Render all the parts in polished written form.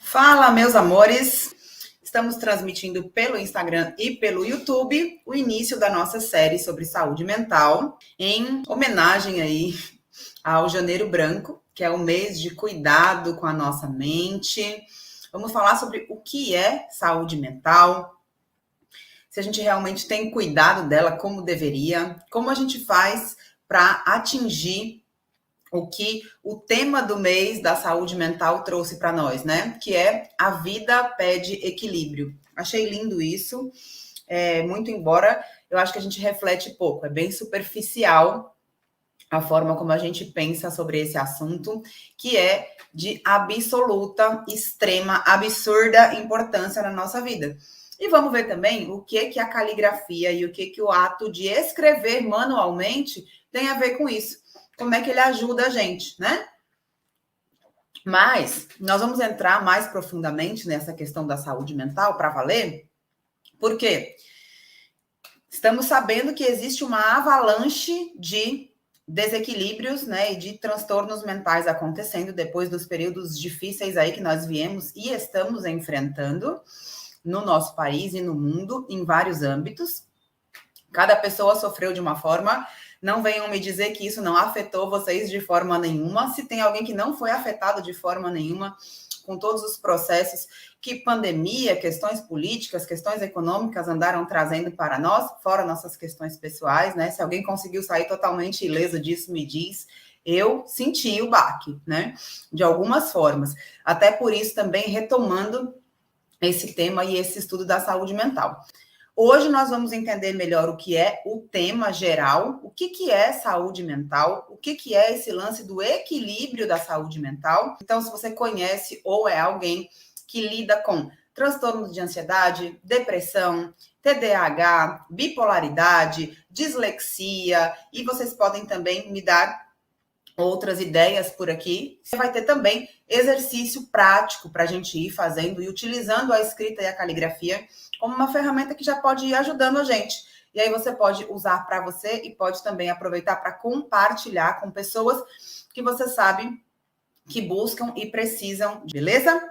Fala, meus amores! Estamos transmitindo pelo Instagram e pelo YouTube o início da nossa série sobre saúde mental, em homenagem aí ao Janeiro Branco, que é o mês de cuidado com a nossa mente. Vamos falar sobre o que é saúde mental, se a gente realmente tem cuidado dela como deveria, como a gente faz para atingir o que o tema do mês da saúde mental trouxe para nós, né? Que é a vida pede equilíbrio. Achei lindo isso, muito embora eu acho que a gente reflete pouco, é bem superficial a forma como a gente pensa sobre esse assunto, que é de absoluta, extrema, absurda importância na nossa vida. E vamos ver também o que a caligrafia e o que o ato de escrever manualmente tem a ver com isso. Como é que ele ajuda a gente, né? Mas nós vamos entrar mais profundamente nessa questão da saúde mental para valer, porque estamos sabendo que existe uma avalanche de desequilíbrios, né, e de transtornos mentais acontecendo depois dos períodos difíceis aí que nós viemos e estamos enfrentando no nosso país e no mundo, em vários âmbitos. Cada pessoa sofreu de uma forma. Não venham me dizer que isso não afetou vocês de forma nenhuma. Se tem alguém que não foi afetado de forma nenhuma com todos os processos que pandemia, questões políticas, questões econômicas andaram trazendo para nós, fora nossas questões pessoais, né? Se alguém conseguiu sair totalmente ileso disso, me diz. Eu senti o baque, né? De algumas formas. Até por isso também retomando esse tema e esse estudo da saúde mental. Hoje nós vamos entender melhor o que é o tema geral, o que é saúde mental, o que é esse lance do equilíbrio da saúde mental. Então, se você conhece ou é alguém que lida com transtornos de ansiedade, depressão, TDAH, bipolaridade, dislexia, e vocês podem também me dar outras ideias por aqui. Você vai ter também exercício prático para a gente ir fazendo e utilizando a escrita e a caligrafia como uma ferramenta que já pode ir ajudando a gente. E aí você pode usar para você e pode também aproveitar para compartilhar com pessoas que você sabe que buscam e precisam, beleza?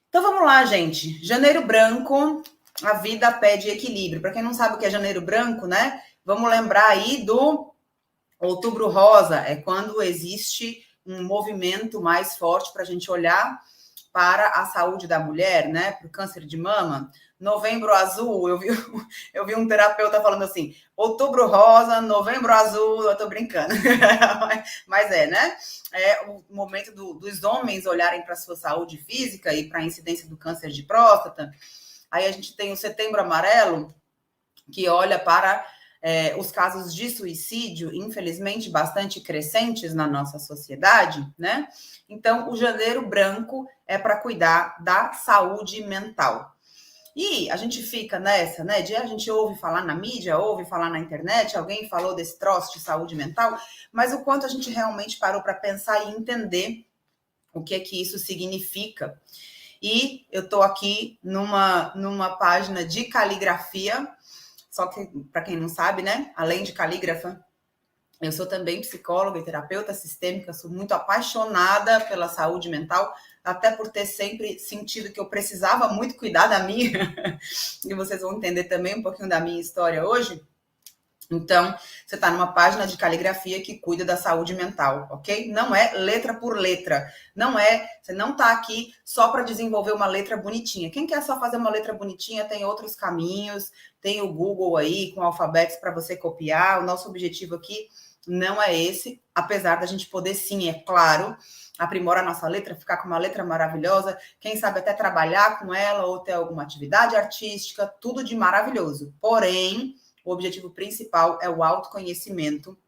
Então vamos lá, gente. Janeiro Branco, a vida pede equilíbrio. Para quem não sabe o que é Janeiro Branco, né? Vamos lembrar aí do Outubro Rosa, é quando existe um movimento mais forte para a gente olhar para a saúde da mulher, né? Para o câncer de mama. Novembro Azul, eu vi um terapeuta falando assim, Outubro Rosa, Novembro Azul, eu tô brincando. Mas né? É o momento dos homens olharem para a sua saúde física e para a incidência do câncer de próstata. Aí a gente tem o Setembro Amarelo, que olha para os casos de suicídio, infelizmente, bastante crescentes na nossa sociedade, né? Então, o Janeiro Branco é para cuidar da saúde mental. E a gente fica nessa, né? A gente ouve falar na mídia, ouve falar na internet, alguém falou desse troço de saúde mental, mas o quanto a gente realmente parou para pensar e entender o que isso significa. E eu estou aqui numa página de caligrafia. Só que, para quem não sabe, né? Além de calígrafa, eu sou também psicóloga e terapeuta sistêmica, sou muito apaixonada pela saúde mental, até por ter sempre sentido que eu precisava muito cuidar da minha, e vocês vão entender também um pouquinho da minha história hoje. Então, você está numa página de caligrafia que cuida da saúde mental, ok? Não é letra por letra. Você não está aqui só para desenvolver uma letra bonitinha. Quem quer só fazer uma letra bonitinha tem outros caminhos, tem o Google aí com alfabetos para você copiar. O nosso objetivo aqui não é esse, apesar da gente poder sim, é claro, aprimorar a nossa letra, ficar com uma letra maravilhosa, quem sabe até trabalhar com ela ou ter alguma atividade artística, tudo de maravilhoso. Porém, o objetivo principal é o autoconhecimento,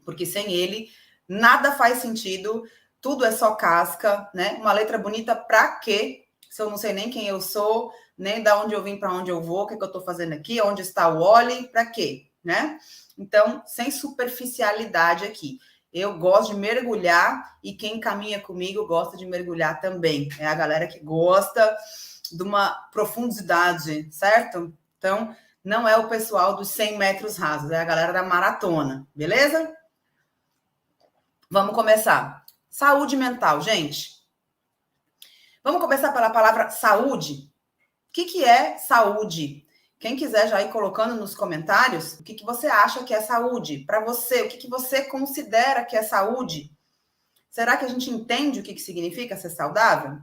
porque sem ele nada faz sentido, tudo é só casca, né? Uma letra bonita para quê? Se eu não sei nem quem eu sou, nem da onde eu vim, para onde eu vou, o que eu estou fazendo aqui, onde está o Oli, para quê, né? Então, sem superficialidade aqui. Eu gosto de mergulhar e quem caminha comigo gosta de mergulhar também. É a galera que gosta de uma profundidade, certo? Então, não é o pessoal dos 100 metros rasos, é a galera da maratona, beleza? Vamos começar. Saúde mental, gente. Vamos começar pela palavra saúde. O que é saúde? Quem quiser já ir colocando nos comentários o que você acha que é saúde. Para você, o que você considera que é saúde? Será que a gente entende o que significa ser saudável?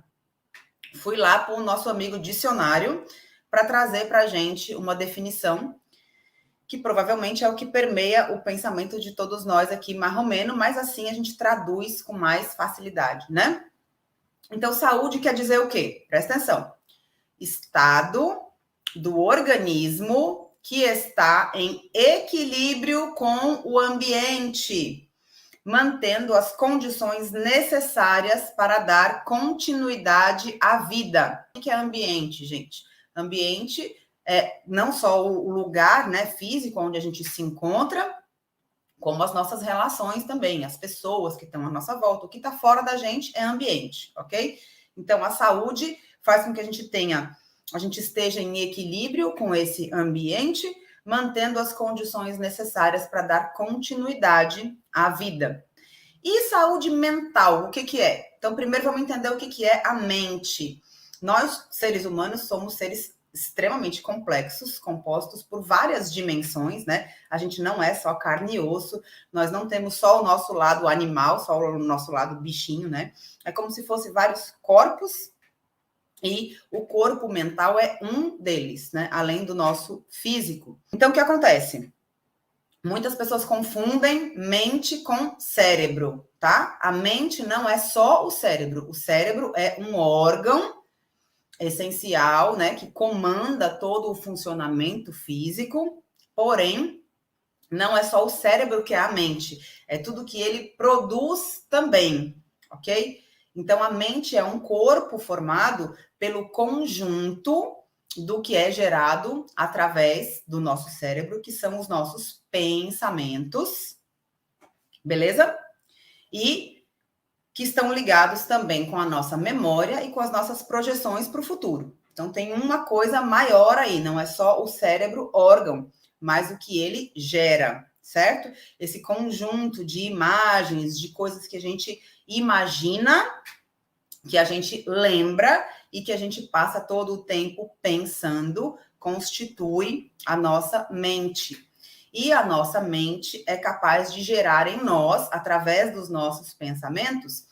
Fui lá para o nosso amigo dicionário para trazer para a gente uma definição que provavelmente é o que permeia o pensamento de todos nós aqui, marromeno, mas assim a gente traduz com mais facilidade, né? Então, saúde quer dizer o quê? Presta atenção. Estado do organismo que está em equilíbrio com o ambiente, mantendo as condições necessárias para dar continuidade à vida. O que é ambiente, gente? Ambiente é não só o lugar, né, físico onde a gente se encontra, como as nossas relações também, as pessoas que estão à nossa volta. O que está fora da gente é ambiente, ok? Então, a saúde faz com que a gente esteja em equilíbrio com esse ambiente, mantendo as condições necessárias para dar continuidade à vida. E saúde mental, o que é? Então, primeiro vamos entender o que é a mente. Nós, seres humanos, somos seres extremamente complexos, compostos por várias dimensões, né? A gente não é só carne e osso, nós não temos só o nosso lado animal, só o nosso lado bichinho, né? É como se fosse vários corpos e o corpo mental é um deles, né? Além do nosso físico. Então, o que acontece? Muitas pessoas confundem mente com cérebro, tá? A mente não é só o cérebro. O cérebro é um órgão essencial, né, que comanda todo o funcionamento físico, porém, não é só o cérebro que é a mente, é tudo que ele produz também, ok? Então, a mente é um corpo formado pelo conjunto do que é gerado através do nosso cérebro, que são os nossos pensamentos, beleza? E que estão ligados também com a nossa memória e com as nossas projeções para o futuro. Então, tem uma coisa maior aí, não é só o cérebro órgão, mas o que ele gera, certo? Esse conjunto de imagens, de coisas que a gente imagina, que a gente lembra e que a gente passa todo o tempo pensando, constitui a nossa mente. E a nossa mente é capaz de gerar em nós, através dos nossos pensamentos,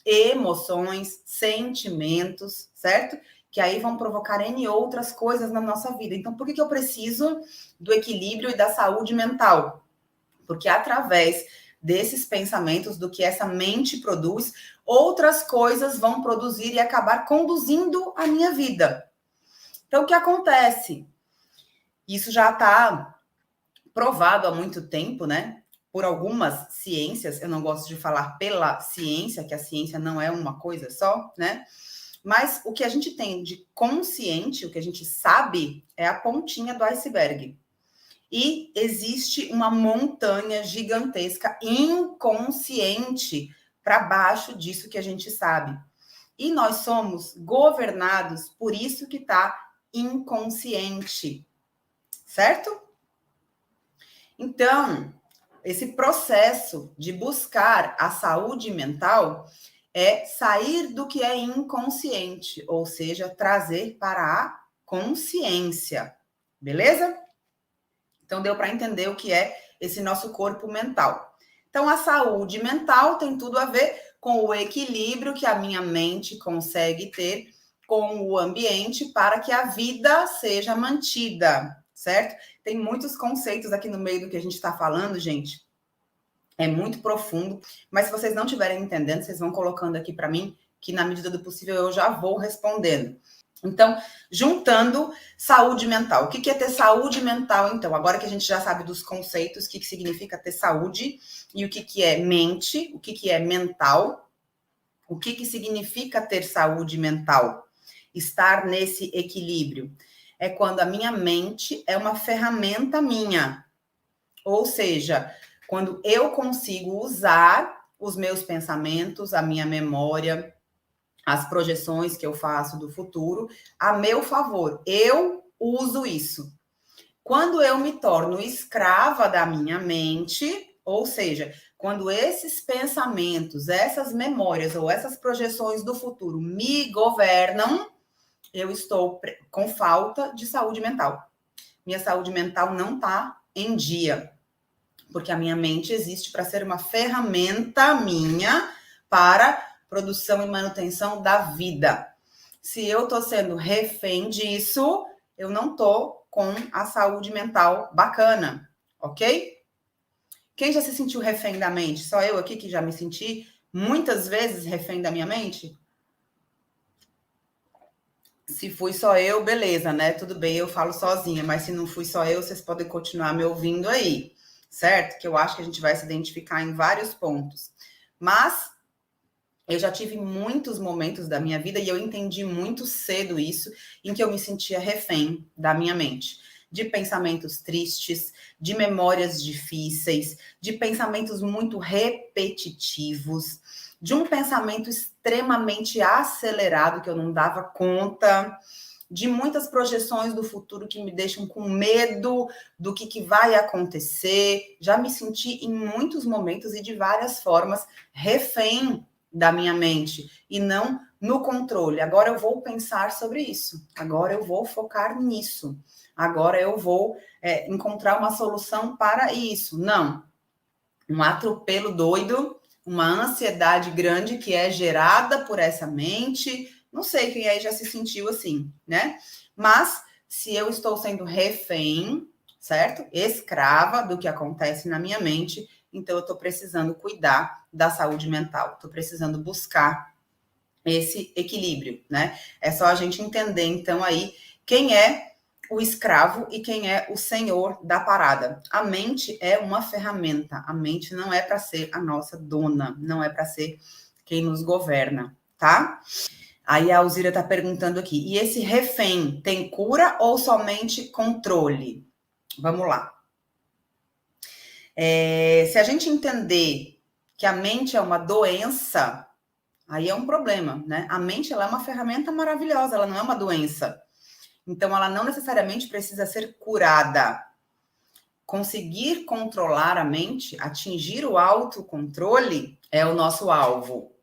emoções, sentimentos, certo? Que aí vão provocar N outras coisas na nossa vida. Então, por que eu preciso do equilíbrio e da saúde mental? Porque através desses pensamentos, do que essa mente produz, outras coisas vão produzir e acabar conduzindo a minha vida. Então, o que acontece? Isso já está provado há muito tempo, né? Por algumas ciências, eu não gosto de falar pela ciência, que a ciência não é uma coisa só, né? Mas o que a gente tem de consciente, o que a gente sabe, é a pontinha do iceberg. E existe uma montanha gigantesca inconsciente para baixo disso que a gente sabe. E nós somos governados por isso que está inconsciente, certo? Então, esse processo de buscar a saúde mental é sair do que é inconsciente, ou seja, trazer para a consciência, beleza? Então, deu para entender o que é esse nosso corpo mental. Então, a saúde mental tem tudo a ver com o equilíbrio que a minha mente consegue ter com o ambiente para que a vida seja mantida, certo? Tem muitos conceitos aqui no meio do que a gente está falando, gente. É muito profundo, mas se vocês não estiverem entendendo, vocês vão colocando aqui para mim, que na medida do possível eu já vou respondendo. Então, juntando saúde mental. O que é ter saúde mental, então? Agora que a gente já sabe dos conceitos, o que significa ter saúde e o que é mente, o que é mental, o que significa ter saúde mental? Estar nesse equilíbrio. É quando a minha mente é uma ferramenta minha. Ou seja, quando eu consigo usar os meus pensamentos, a minha memória, as projeções que eu faço do futuro a meu favor. Eu uso isso. Quando eu me torno escrava da minha mente, ou seja, quando esses pensamentos, essas memórias ou essas projeções do futuro me governam, eu estou com falta de saúde mental. Minha saúde mental não está em dia, porque a minha mente existe para ser uma ferramenta minha para produção e manutenção da vida. Se eu estou sendo refém disso, eu não estou com a saúde mental bacana, ok? Quem já se sentiu refém da mente? Só eu aqui que já me senti muitas vezes refém da minha mente? Se fui só eu, beleza, né? Tudo bem, eu falo sozinha, mas se não fui só eu, vocês podem continuar me ouvindo aí, certo? Que eu acho que a gente vai se identificar em vários pontos. Mas eu já tive muitos momentos da minha vida e eu entendi muito cedo isso, em que eu me sentia refém da minha mente. De pensamentos tristes, de memórias difíceis, de pensamentos muito repetitivos, de um pensamento extremamente acelerado que eu não dava conta, de muitas projeções do futuro que me deixam com medo do que vai acontecer. Já me senti em muitos momentos e de várias formas refém da minha mente e não no controle. Agora eu vou pensar sobre isso. Agora eu vou focar nisso. Agora eu vou encontrar uma solução para isso. Não. Um atropelo doido, uma ansiedade grande que é gerada por essa mente. Não sei quem aí já se sentiu assim, né? Mas se eu estou sendo refém, certo? Escrava do que acontece na minha mente, então eu estou precisando cuidar da saúde mental. Estou precisando buscar esse equilíbrio, né? É só a gente entender, então, aí, quem é o escravo e quem é o senhor da parada. A mente é uma ferramenta. A mente não é para ser a nossa dona, não é para ser quem nos governa, tá? Aí a Alzira está perguntando aqui, e esse refém tem cura ou somente controle? Vamos lá. Se a gente entender que a mente é uma doença, aí é um problema, né? A mente ela é uma ferramenta maravilhosa, ela não é uma doença. Então, ela não necessariamente precisa ser curada. Conseguir controlar a mente, atingir o autocontrole, é o nosso alvo,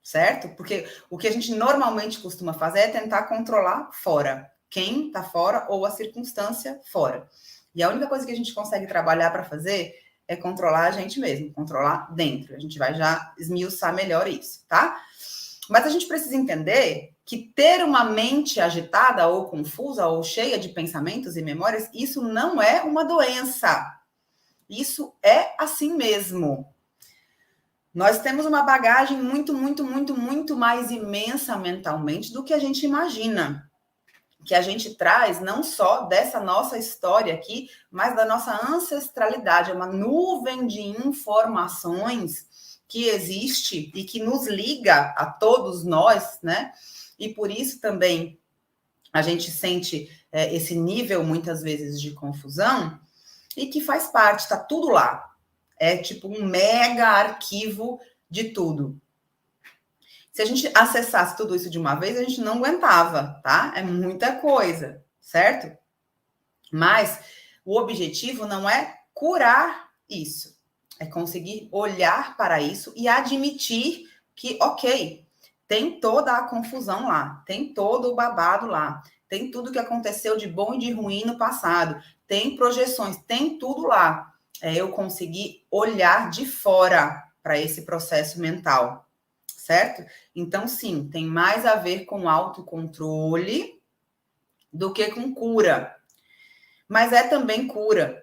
certo? Porque o que a gente normalmente costuma fazer é tentar controlar fora. Quem está fora ou a circunstância fora. E a única coisa que a gente consegue trabalhar para fazer é controlar a gente mesmo, controlar dentro. A gente vai já esmiuçar melhor isso, tá? Mas a gente precisa entender que ter uma mente agitada ou confusa ou cheia de pensamentos e memórias, isso não é uma doença. Isso é assim mesmo. Nós temos uma bagagem muito mais imensa mentalmente do que a gente imagina. Que a gente traz não só dessa nossa história aqui, mas da nossa ancestralidade. É uma nuvem de informações que existe e que nos liga a todos nós, né? E por isso também a gente sente esse nível, muitas vezes, de confusão, e que faz parte, tá tudo lá. É tipo um mega arquivo de tudo. Se a gente acessasse tudo isso de uma vez, a gente não aguentava, tá? É muita coisa, certo? Mas o objetivo não é curar isso. É conseguir olhar para isso e admitir que, ok, tem toda a confusão lá, tem todo o babado lá, tem tudo que aconteceu de bom e de ruim no passado, tem projeções, tem tudo lá. É eu conseguir olhar de fora para esse processo mental, certo? Então, sim, tem mais a ver com autocontrole do que com cura. Mas é também cura.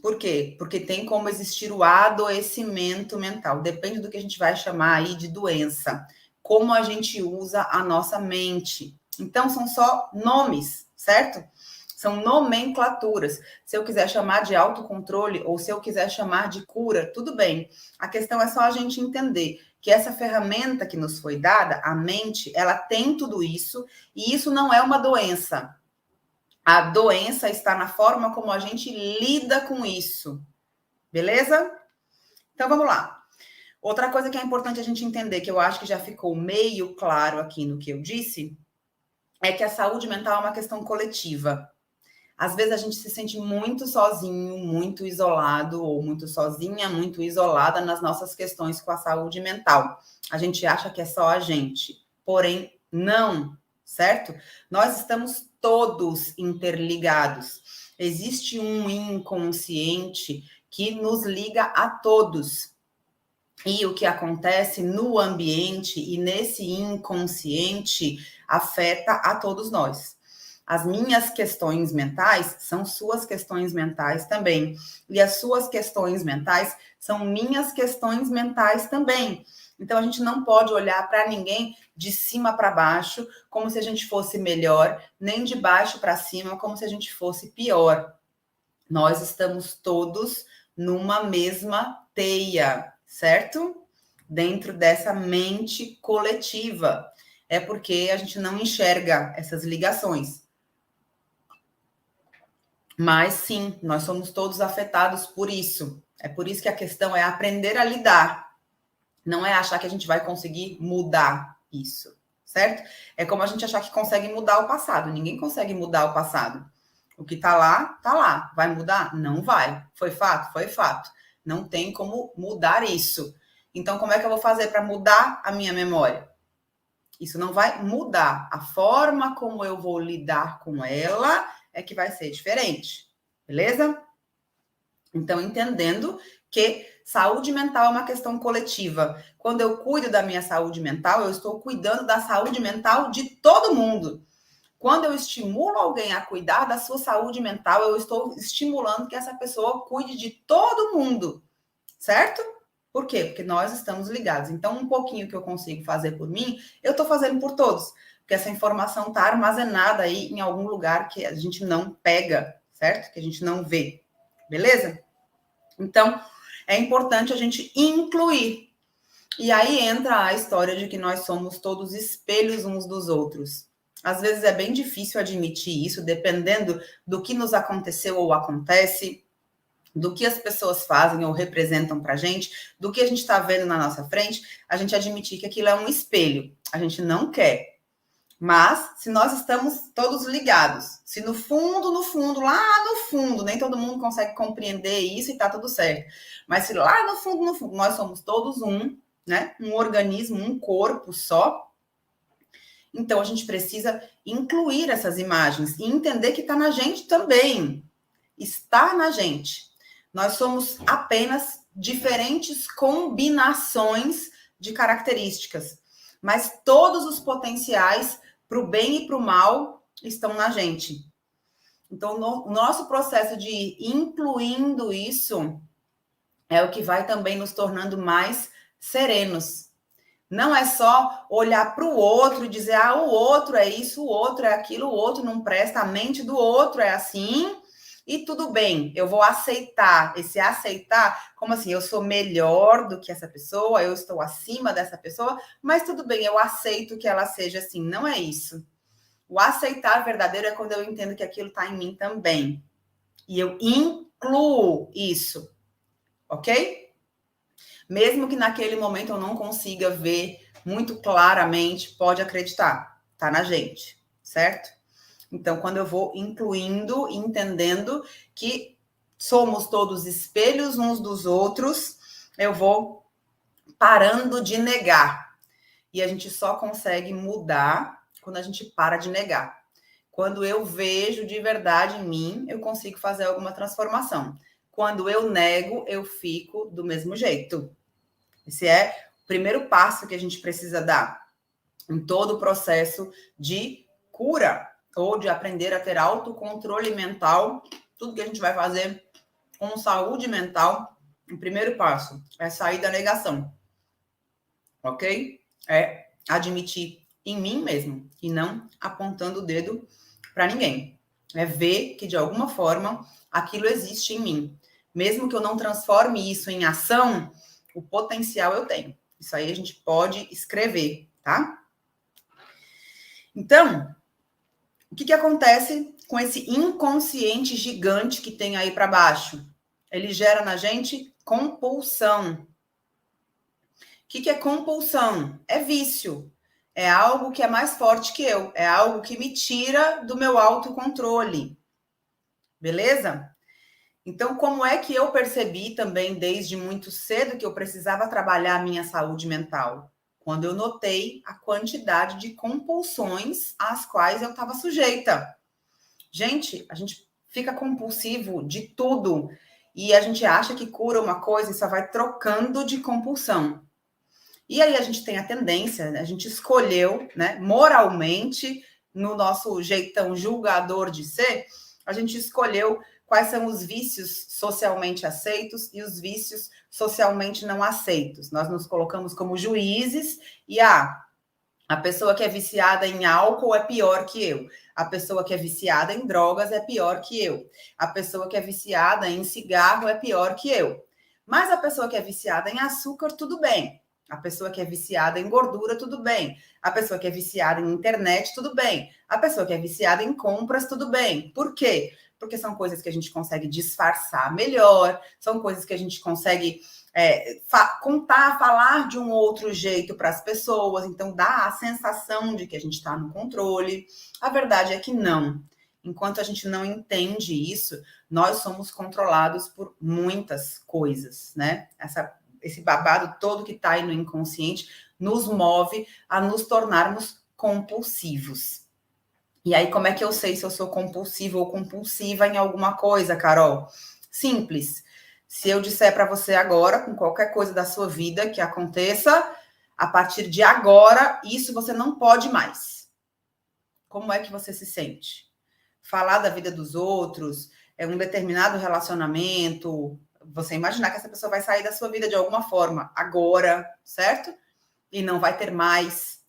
Por quê? Porque tem como existir o adoecimento mental. Depende do que a gente vai chamar aí de doença. Como a gente usa a nossa mente. Então, são só nomes, certo? São nomenclaturas. Se eu quiser chamar de autocontrole ou se eu quiser chamar de cura, tudo bem. A questão é só a gente entender que essa ferramenta que nos foi dada, a mente, ela tem tudo isso e isso não é uma doença. A doença está na forma como a gente lida com isso. Beleza? Então, vamos lá. Outra coisa que é importante a gente entender, que eu acho que já ficou meio claro aqui no que eu disse, é que a saúde mental é uma questão coletiva. Às vezes a gente se sente muito sozinho, muito isolado, ou muito sozinha, muito isolada nas nossas questões com a saúde mental. A gente acha que é só a gente, porém, não, certo? Nós estamos todos interligados. Existe um inconsciente que nos liga a todos. E o que acontece no ambiente e nesse inconsciente afeta a todos nós. As minhas questões mentais são suas questões mentais também. E as suas questões mentais são minhas questões mentais também. Então a gente não pode olhar para ninguém de cima para baixo como se a gente fosse melhor, nem de baixo para cima como se a gente fosse pior. Nós estamos todos numa mesma teia, certo? Dentro dessa mente coletiva. É porque a gente não enxerga essas ligações. Mas sim, nós somos todos afetados por isso. É por isso que a questão é aprender a lidar. Não é achar que a gente vai conseguir mudar isso, certo? É como a gente achar que consegue mudar o passado. Ninguém consegue mudar o passado. O que tá lá, tá lá. Vai mudar? Não vai. Foi fato? Foi fato. Não tem como mudar isso. Então, como é que eu vou fazer para mudar a minha memória? Isso não vai mudar. A forma como eu vou lidar com ela é que vai ser diferente. Beleza? Então, entendendo que saúde mental é uma questão coletiva. Quando eu cuido da minha saúde mental, eu estou cuidando da saúde mental de todo mundo. Quando eu estimulo alguém a cuidar da sua saúde mental, eu estou estimulando que essa pessoa cuide de todo mundo, certo? Por quê? Porque nós estamos ligados. Então, um pouquinho que eu consigo fazer por mim, eu estou fazendo por todos. Porque essa informação está armazenada aí em algum lugar que a gente não pega, certo? Que a gente não vê. Beleza? Então, é importante a gente incluir. E aí entra a história de que nós somos todos espelhos uns dos outros. Às vezes é bem difícil admitir isso, dependendo do que nos aconteceu ou acontece, do que as pessoas fazem ou representam pra gente, do que a gente está vendo na nossa frente, a gente admitir que aquilo é um espelho. A gente não quer. Mas, se nós estamos todos ligados, se no fundo, lá no fundo, nem todo mundo consegue compreender isso e tá tudo certo. Mas se lá no fundo, nós somos todos um, né? Um organismo, um corpo só. Então, a gente precisa incluir essas imagens e entender que está na gente também. Está na gente. Nós somos apenas diferentes combinações de características. Mas todos os potenciais para o bem e para o mal estão na gente. Então, o nosso processo de ir incluindo isso é o que vai também nos tornando mais serenos. Não é só olhar para o outro e dizer, ah, o outro é isso, o outro é aquilo, o outro não presta, a mente do outro é assim, e tudo bem, eu vou aceitar. Esse aceitar, como assim, eu sou melhor do que essa pessoa, eu estou acima dessa pessoa, mas tudo bem, eu aceito que ela seja assim. Não é isso. O aceitar verdadeiro é quando eu entendo que aquilo está em mim também. E eu incluo isso, ok? Mesmo que naquele momento eu não consiga ver muito claramente, pode acreditar, tá na gente, certo? Então, quando eu vou incluindo, entendendo que somos todos espelhos uns dos outros, eu vou parando de negar. E a gente só consegue mudar quando a gente para de negar. Quando eu vejo de verdade em mim, eu consigo fazer alguma transformação. Quando eu nego, eu fico do mesmo jeito. Esse é o primeiro passo que a gente precisa dar em todo o processo de cura ou de aprender a ter autocontrole mental. Tudo que a gente vai fazer com saúde mental, o primeiro passo é sair da negação, ok? É admitir em mim mesmo e não apontando o dedo para ninguém. É ver que de alguma forma aquilo existe em mim. Mesmo que eu não transforme isso em ação, o potencial eu tenho. Isso aí a gente pode escrever, tá? Então, o que acontece com esse inconsciente gigante que tem aí para baixo? Ele gera na gente compulsão. O que é compulsão? É vício. É algo que é mais forte que eu. É algo que me tira do meu autocontrole. beleza? Então, como é que eu percebi também desde muito cedo que eu precisava trabalhar a minha saúde mental? Quando eu notei a quantidade de compulsões às quais eu estava sujeita. Gente, a gente fica compulsivo de tudo e a gente acha que cura uma coisa e só vai trocando de compulsão. E aí a gente tem a tendência, a gente escolheu, né, moralmente, no nosso jeitão julgador de ser, a gente escolheu quais são os vícios socialmente aceitos e os vícios socialmente não aceitos. Nós nos colocamos como juízes e a pessoa que é viciada em álcool é pior que eu. A pessoa que é viciada em drogas é pior que eu. A pessoa que é viciada em cigarro é pior que eu. Mas a pessoa que é viciada em açúcar, tudo bem. A pessoa que é viciada em gordura, tudo bem. A pessoa que é viciada em internet, tudo bem. A pessoa que é viciada em compras, tudo bem. Por quê? Porque são coisas que a gente consegue disfarçar melhor, são coisas que a gente consegue contar, falar de um outro jeito para as pessoas, então dá a sensação de que a gente está no controle. A verdade é que não. Enquanto a gente não entende isso, nós somos controlados por muitas coisas, né? Esse babado todo que está aí no inconsciente nos move a nos tornarmos compulsivos. E aí, como é que eu sei se eu sou compulsivo ou compulsiva em alguma coisa, Carol? Simples. Se eu disser para você agora, com qualquer coisa da sua vida que aconteça, a partir de agora, isso você não pode mais. Como é que você se sente? Falar da vida dos outros, um determinado relacionamento, você imaginar que essa pessoa vai sair da sua vida de alguma forma agora, certo? E não vai ter mais.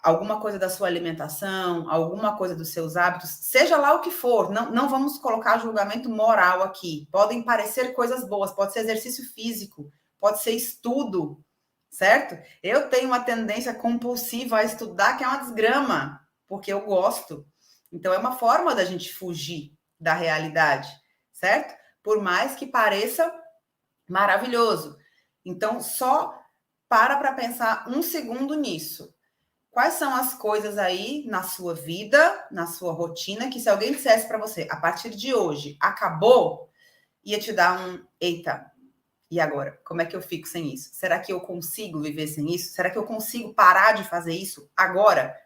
Alguma coisa da sua alimentação, alguma coisa dos seus hábitos, seja lá o que for, não vamos colocar julgamento moral aqui. Podem parecer coisas boas, pode ser exercício físico, pode ser estudo, certo? Eu tenho uma tendência compulsiva a estudar que é uma desgrama, porque eu gosto. Então, é uma forma da gente fugir da realidade, certo? Por mais que pareça maravilhoso. Então, só para pensar um segundo nisso. Quais são as coisas aí na sua vida, na sua rotina, que se alguém dissesse para você, a partir de hoje, acabou, ia te dar um, eita, e agora? Como é que eu fico sem isso? Será que eu consigo viver sem isso? Será que eu consigo parar de fazer isso agora?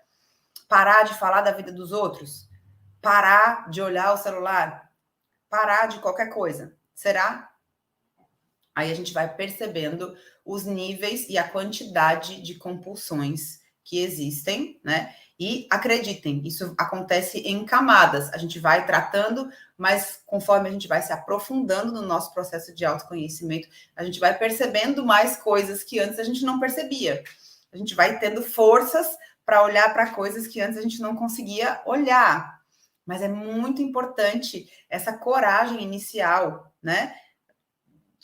Parar de falar da vida dos outros? Parar de olhar o celular? Parar de qualquer coisa? Será? Aí a gente vai percebendo os níveis e a quantidade de compulsões que existem, né? E acreditem, isso acontece em camadas. A gente vai tratando, mas conforme a gente vai se aprofundando no nosso processo de autoconhecimento, a gente vai percebendo mais coisas que antes a gente não percebia. A gente vai tendo forças para olhar para coisas que antes a gente não conseguia olhar. Mas é muito importante essa coragem inicial, né?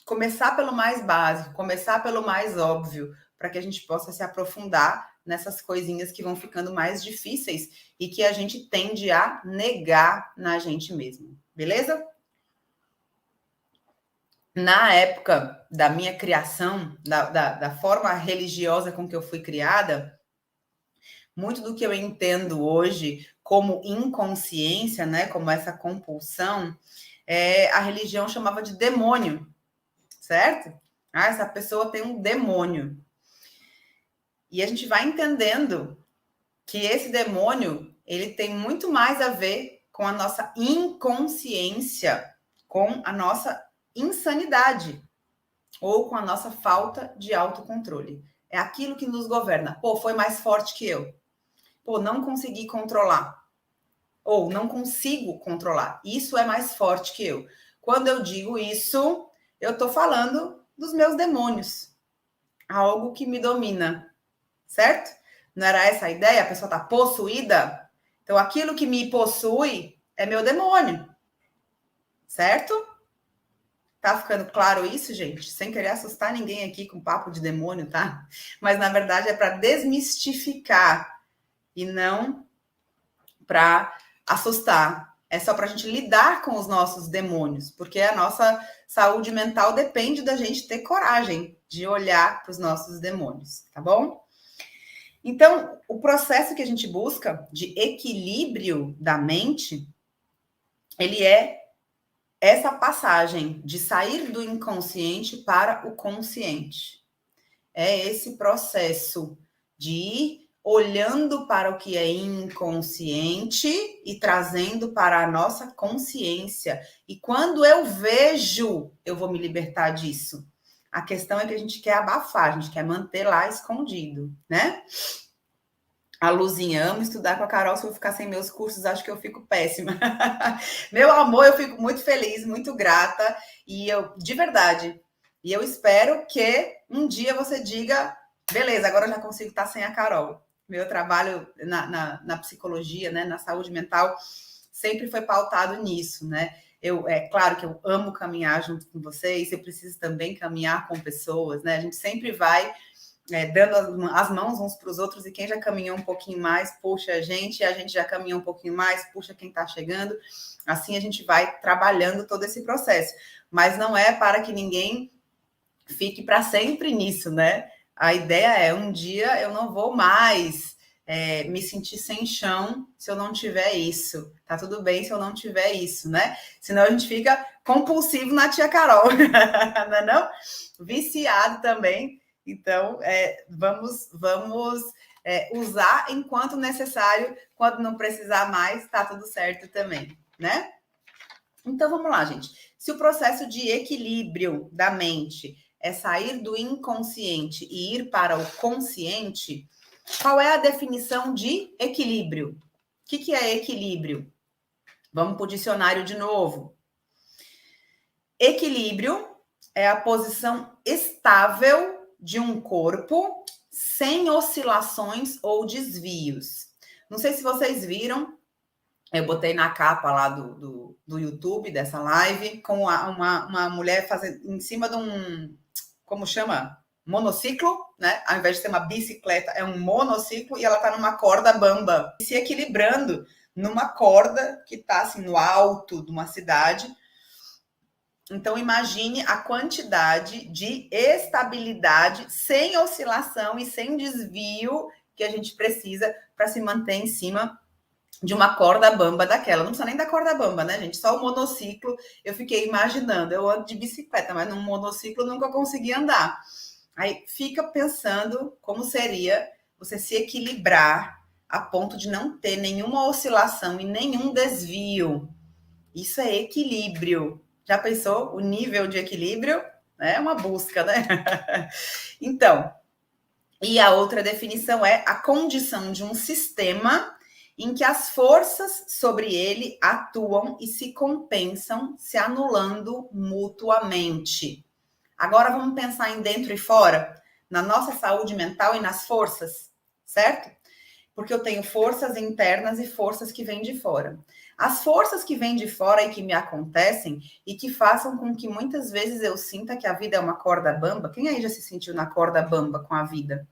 Começar pelo mais básico, começar pelo mais óbvio, para que a gente possa se aprofundar nessas coisinhas que vão ficando mais difíceis e que a gente tende a negar na gente mesmo, beleza? Na época da minha criação, da forma religiosa com que eu fui criada, muito do que eu entendo hoje como inconsciência, né, como essa compulsão, a religião chamava de demônio, certo? Essa pessoa tem um demônio. E a gente vai entendendo que esse demônio, ele tem muito mais a ver com a nossa inconsciência, com a nossa insanidade ou com a nossa falta de autocontrole. É aquilo que nos governa. Pô, foi mais forte que eu. Pô, não consegui controlar. Ou não consigo controlar. Isso é mais forte que eu. Quando eu digo isso, eu estou falando dos meus demônios. Algo que me domina. Certo? Não era essa a ideia? A pessoa está possuída? Então, aquilo que me possui é meu demônio. Certo? Tá ficando claro isso, gente? Sem querer assustar ninguém aqui com papo de demônio, tá? Mas, na verdade, é para desmistificar e não para assustar. É só para a gente lidar com os nossos demônios, porque a nossa saúde mental depende da gente ter coragem de olhar para os nossos demônios, tá bom? Então, o processo que a gente busca de equilíbrio da mente ele é essa passagem de sair do inconsciente para o consciente. É esse processo de ir olhando para o que é inconsciente e trazendo para a nossa consciência. E quando eu vejo, eu vou me libertar disso. A questão é que a gente quer abafar, a gente quer manter lá escondido, né? A Luzinha, amo estudar com a Carol. Se eu ficar sem meus cursos, acho que eu fico péssima. Meu amor, eu fico muito feliz, muito grata. E eu, de verdade, e eu espero que um dia você diga, beleza, agora eu já consigo estar sem a Carol. Meu trabalho na psicologia, né, na saúde mental, sempre foi pautado nisso, né? É claro que eu amo caminhar junto com vocês, eu preciso também caminhar com pessoas, né? A gente sempre vai dando as mãos uns para os outros, e quem já caminhou um pouquinho mais, puxa a gente já caminhou um pouquinho mais, puxa quem está chegando. Assim a gente vai trabalhando todo esse processo. Mas não é para que ninguém fique para sempre nisso, né? A ideia é, um dia eu não vou mais me sentir sem chão se eu não tiver isso. Tá tudo bem se eu não tiver isso, né? Senão a gente fica compulsivo na tia Carol, não é não? Viciado também. Então, vamos usar enquanto necessário. Quando não precisar mais, tá tudo certo também, né? Então, vamos lá, gente. Se o processo de equilíbrio da mente é sair do inconsciente e ir para o consciente, qual é a definição de equilíbrio? O que é equilíbrio? Vamos para o dicionário de novo. Equilíbrio é a posição estável de um corpo sem oscilações ou desvios. Não sei se vocês viram, eu botei na capa lá do YouTube dessa live, com uma mulher fazendo em cima de um, como chama? Monociclo, né? Ao invés de ser uma bicicleta, é um monociclo, e ela tá numa corda bamba, se equilibrando numa corda que tá assim no alto de uma cidade. Então, imagine a quantidade de estabilidade sem oscilação e sem desvio que a gente precisa para se manter em cima de uma corda bamba daquela. Não precisa nem da corda bamba, né, gente? Só o monociclo, eu fiquei imaginando. Eu ando de bicicleta, mas num monociclo eu nunca consegui andar. Aí fica pensando como seria você se equilibrar a ponto de não ter nenhuma oscilação e nenhum desvio. Isso é equilíbrio. Já pensou o nível de equilíbrio? É uma busca, né? Então, e a outra definição é a condição de um sistema em que as forças sobre ele atuam e se compensam, se anulando mutuamente. Agora vamos pensar em dentro e fora, na nossa saúde mental e nas forças, certo? Porque eu tenho forças internas e forças que vêm de fora. As forças que vêm de fora e que me acontecem e que façam com que muitas vezes eu sinta que a vida é uma corda bamba. Quem aí já se sentiu na corda bamba com a vida?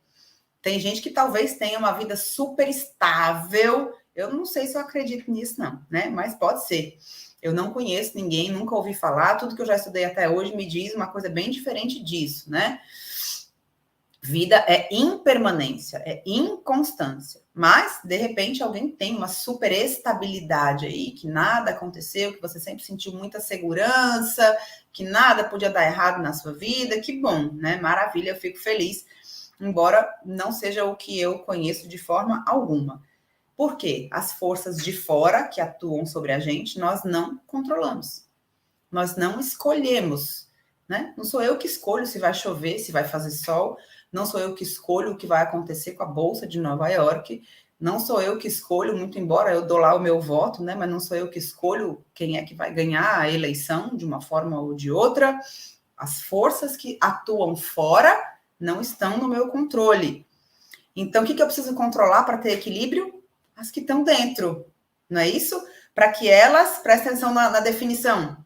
Tem gente que talvez tenha uma vida super estável. Eu não sei se eu acredito nisso, não, né? Mas pode ser. Eu não conheço ninguém, nunca ouvi falar. Tudo que eu já estudei até hoje me diz uma coisa bem diferente disso, né? Vida é impermanência, é inconstância. Mas, de repente, alguém tem uma super estabilidade aí, que nada aconteceu, que você sempre sentiu muita segurança, que nada podia dar errado na sua vida. Que bom, né? Maravilha, eu fico feliz. Embora não seja o que eu conheço de forma alguma. Por quê? As forças de fora que atuam sobre a gente, nós não controlamos. Nós não escolhemos, né? Não sou eu que escolho se vai chover, se vai fazer sol. Não sou eu que escolho o que vai acontecer com a Bolsa de Nova York. Não sou eu que escolho, muito embora eu dou lá o meu voto, né? Mas não sou eu que escolho quem é que vai ganhar a eleição de uma forma ou de outra. As forças que atuam fora não estão no meu controle. Então, o que eu preciso controlar para ter equilíbrio? As que estão dentro, não é isso? Para que elas, presta atenção na definição,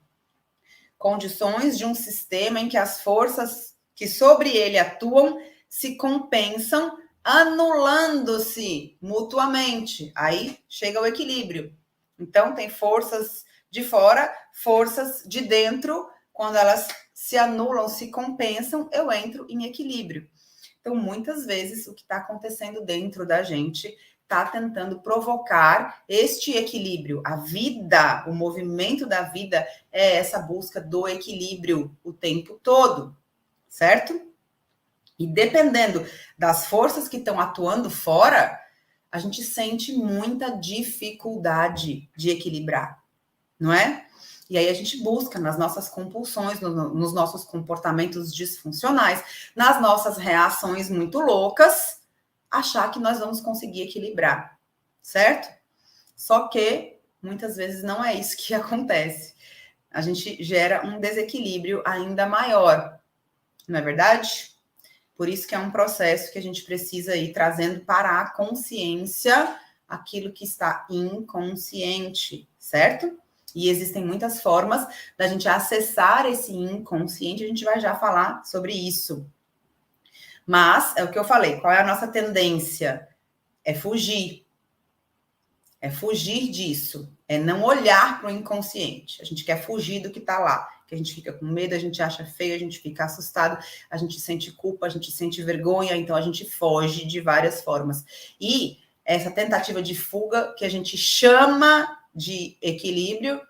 condições de um sistema em que as forças que sobre ele atuam se compensam, anulando-se mutuamente. Aí chega o equilíbrio. Então, tem forças de fora, forças de dentro. Quando elas se anulam, se compensam, eu entro em equilíbrio. Então, muitas vezes, o que está acontecendo dentro da gente está tentando provocar este equilíbrio. A vida, o movimento da vida é essa busca do equilíbrio o tempo todo, certo? E dependendo das forças que estão atuando fora, a gente sente muita dificuldade de equilibrar, não é? E aí a gente busca nas nossas compulsões, nos nossos comportamentos disfuncionais, nas nossas reações muito loucas, achar que nós vamos conseguir equilibrar, certo? Só que muitas vezes não é isso que acontece. A gente gera um desequilíbrio ainda maior, não é verdade? Por isso que é um processo que a gente precisa ir trazendo para a consciência aquilo que está inconsciente, certo? E existem muitas formas da gente acessar esse inconsciente, a gente vai já falar sobre isso. Mas, é o que eu falei, qual é a nossa tendência? É fugir. É fugir disso. É não olhar para o inconsciente. A gente quer fugir do que está lá. Que a gente fica com medo, a gente acha feio, a gente fica assustado, a gente sente culpa, a gente sente vergonha, então a gente foge de várias formas. E essa tentativa de fuga, que a gente chama de equilíbrio,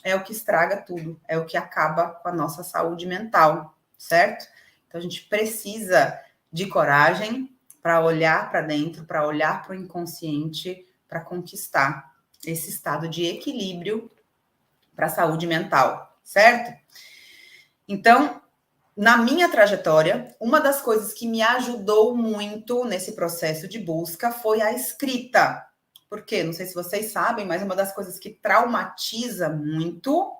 é o que estraga tudo, é o que acaba com a nossa saúde mental, certo? Então a gente precisa de coragem para olhar para dentro, para olhar para o inconsciente, para conquistar esse estado de equilíbrio para a saúde mental, certo? Então, na minha trajetória, uma das coisas que me ajudou muito nesse processo de busca foi a escrita. Porque, não sei se vocês sabem, mas uma das coisas que traumatiza muito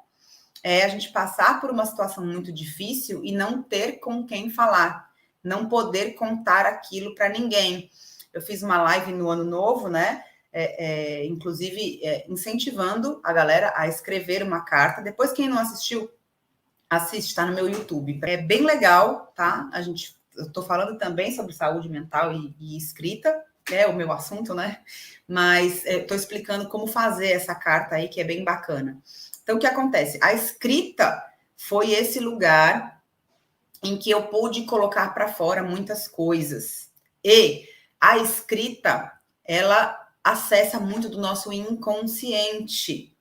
é a gente passar por uma situação muito difícil e não ter com quem falar, não poder contar aquilo para ninguém. Eu fiz uma live no Ano Novo, né? Inclusive, incentivando a galera a escrever uma carta. Depois, quem não assistiu, assiste, tá no meu YouTube. É bem legal, tá? Eu tô falando também sobre saúde mental e escrita, que é o meu assunto, né? Mas tô explicando como fazer essa carta aí, que é bem bacana. Então, o que acontece? A escrita foi esse lugar em que eu pude colocar para fora muitas coisas. E a escrita, ela acessa muito do nosso inconsciente.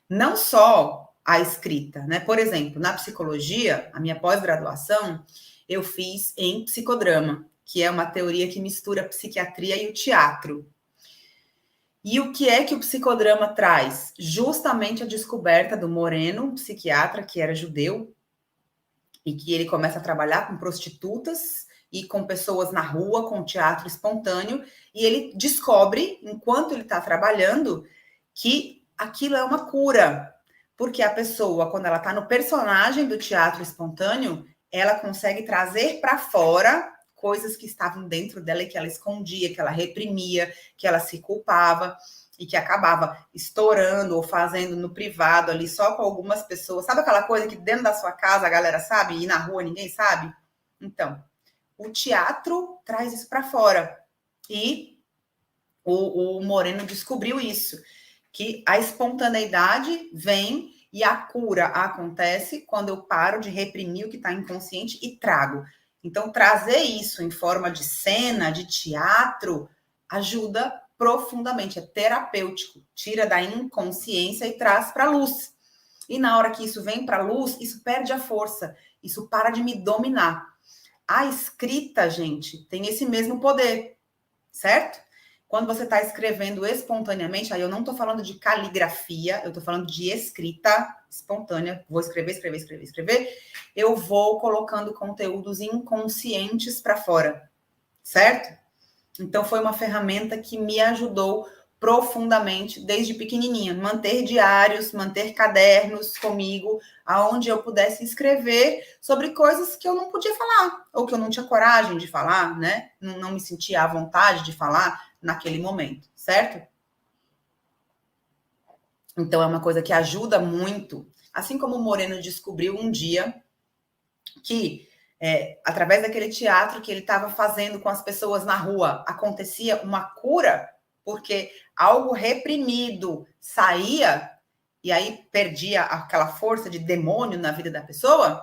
Não só a escrita, né? Por exemplo, na psicologia, a minha pós-graduação, eu fiz em psicodrama, que é uma teoria que mistura a psiquiatria e o teatro. E o que é que o psicodrama traz? Justamente a descoberta do Moreno, um psiquiatra que era judeu, e que ele começa a trabalhar com prostitutas e com pessoas na rua, com teatro espontâneo, e ele descobre, enquanto ele está trabalhando, que aquilo é uma cura. Porque a pessoa, quando ela está no personagem do teatro espontâneo, ela consegue trazer para fora coisas que estavam dentro dela e que ela escondia, que ela reprimia, que ela se culpava e que acabava estourando ou fazendo no privado ali só com algumas pessoas. Sabe aquela coisa que dentro da sua casa a galera sabe e na rua ninguém sabe? Então, o teatro traz isso para fora. E o Moreno descobriu isso, que a espontaneidade vem e a cura acontece quando eu paro de reprimir o que está inconsciente e trago. Então, trazer isso em forma de cena, de teatro, ajuda profundamente, é terapêutico, tira da inconsciência e traz para a luz. E na hora que isso vem para a luz, isso perde a força, isso para de me dominar. A escrita, gente, tem esse mesmo poder, certo? Quando você está escrevendo espontaneamente, aí eu não estou falando de caligrafia, eu estou falando de escrita espontânea. Vou escrever, eu vou colocando conteúdos inconscientes para fora, certo? Então, foi uma ferramenta que me ajudou profundamente desde pequenininha. Manter diários, manter cadernos comigo, aonde eu pudesse escrever sobre coisas que eu não podia falar, ou que eu não tinha coragem de falar, né? Não me sentia à vontade de falar naquele momento, certo? Então, é uma coisa que ajuda muito. Assim como o Moreno descobriu um dia que através daquele teatro que ele estava fazendo com as pessoas na rua, acontecia uma cura, porque algo reprimido saía, e aí perdia aquela força de demônio na vida da pessoa.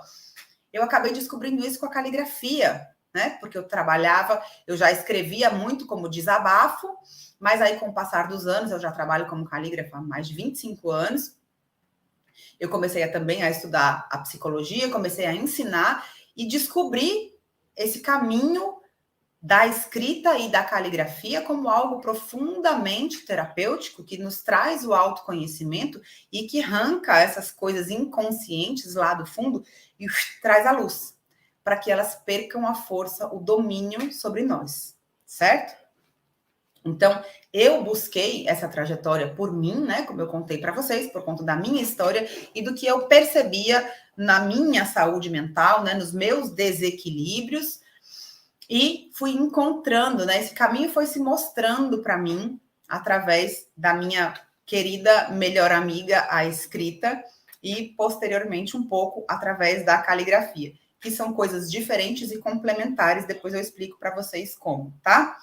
Eu acabei descobrindo isso com a caligrafia. né? Porque eu já escrevia muito como desabafo, mas aí com o passar dos anos, eu já trabalho como calígrafa há mais de 25 anos. Eu comecei também a estudar a psicologia, comecei a ensinar e descobri esse caminho da escrita e da caligrafia como algo profundamente terapêutico, que nos traz o autoconhecimento e que arranca essas coisas inconscientes lá do fundo e traz à luz, para que elas percam a força, o domínio sobre nós, certo? Então, eu busquei essa trajetória por mim, né? Como eu contei para vocês, por conta da minha história e do que eu percebia na minha saúde mental, né? Nos meus desequilíbrios. E fui encontrando, né? Esse caminho foi se mostrando para mim através da minha querida melhor amiga, a escrita, e posteriormente um pouco através da caligrafia, que são coisas diferentes e complementares. Depois eu explico para vocês como, tá?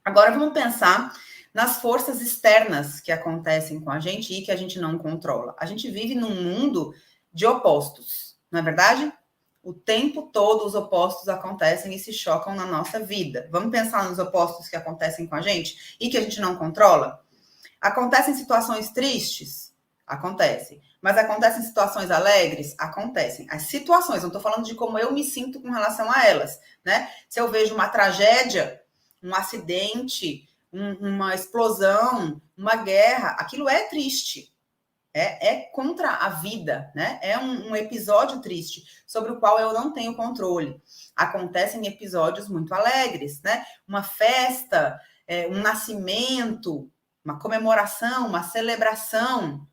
Agora vamos pensar nas forças externas que acontecem com a gente e que a gente não controla. A gente vive num mundo de opostos, não é verdade? O tempo todo os opostos acontecem e se chocam na nossa vida. Vamos pensar nos opostos que acontecem com a gente e que a gente não controla? Acontecem situações tristes? Acontecem. Mas acontecem situações alegres? Acontecem. As situações, não estou falando de como eu me sinto com relação a elas, né? Se eu vejo uma tragédia, um acidente, uma explosão, uma guerra, aquilo é triste. É contra a vida, né? É um episódio triste, sobre o qual eu não tenho controle. Acontecem episódios muito alegres, né? Uma festa, um nascimento, uma comemoração, uma celebração,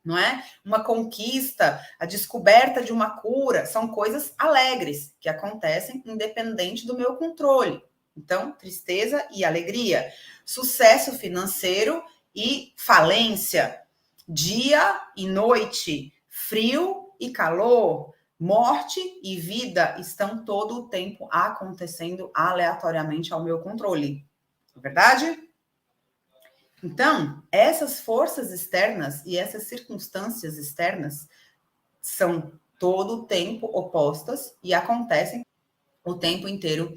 não é? Uma conquista, a descoberta de uma cura, são coisas alegres que acontecem independente do meu controle. Então, tristeza e alegria, sucesso financeiro e falência, dia e noite, frio e calor, morte e vida estão todo o tempo acontecendo aleatoriamente ao meu controle. Não é verdade? Então, essas forças externas e essas circunstâncias externas são todo o tempo opostas e acontecem o tempo inteiro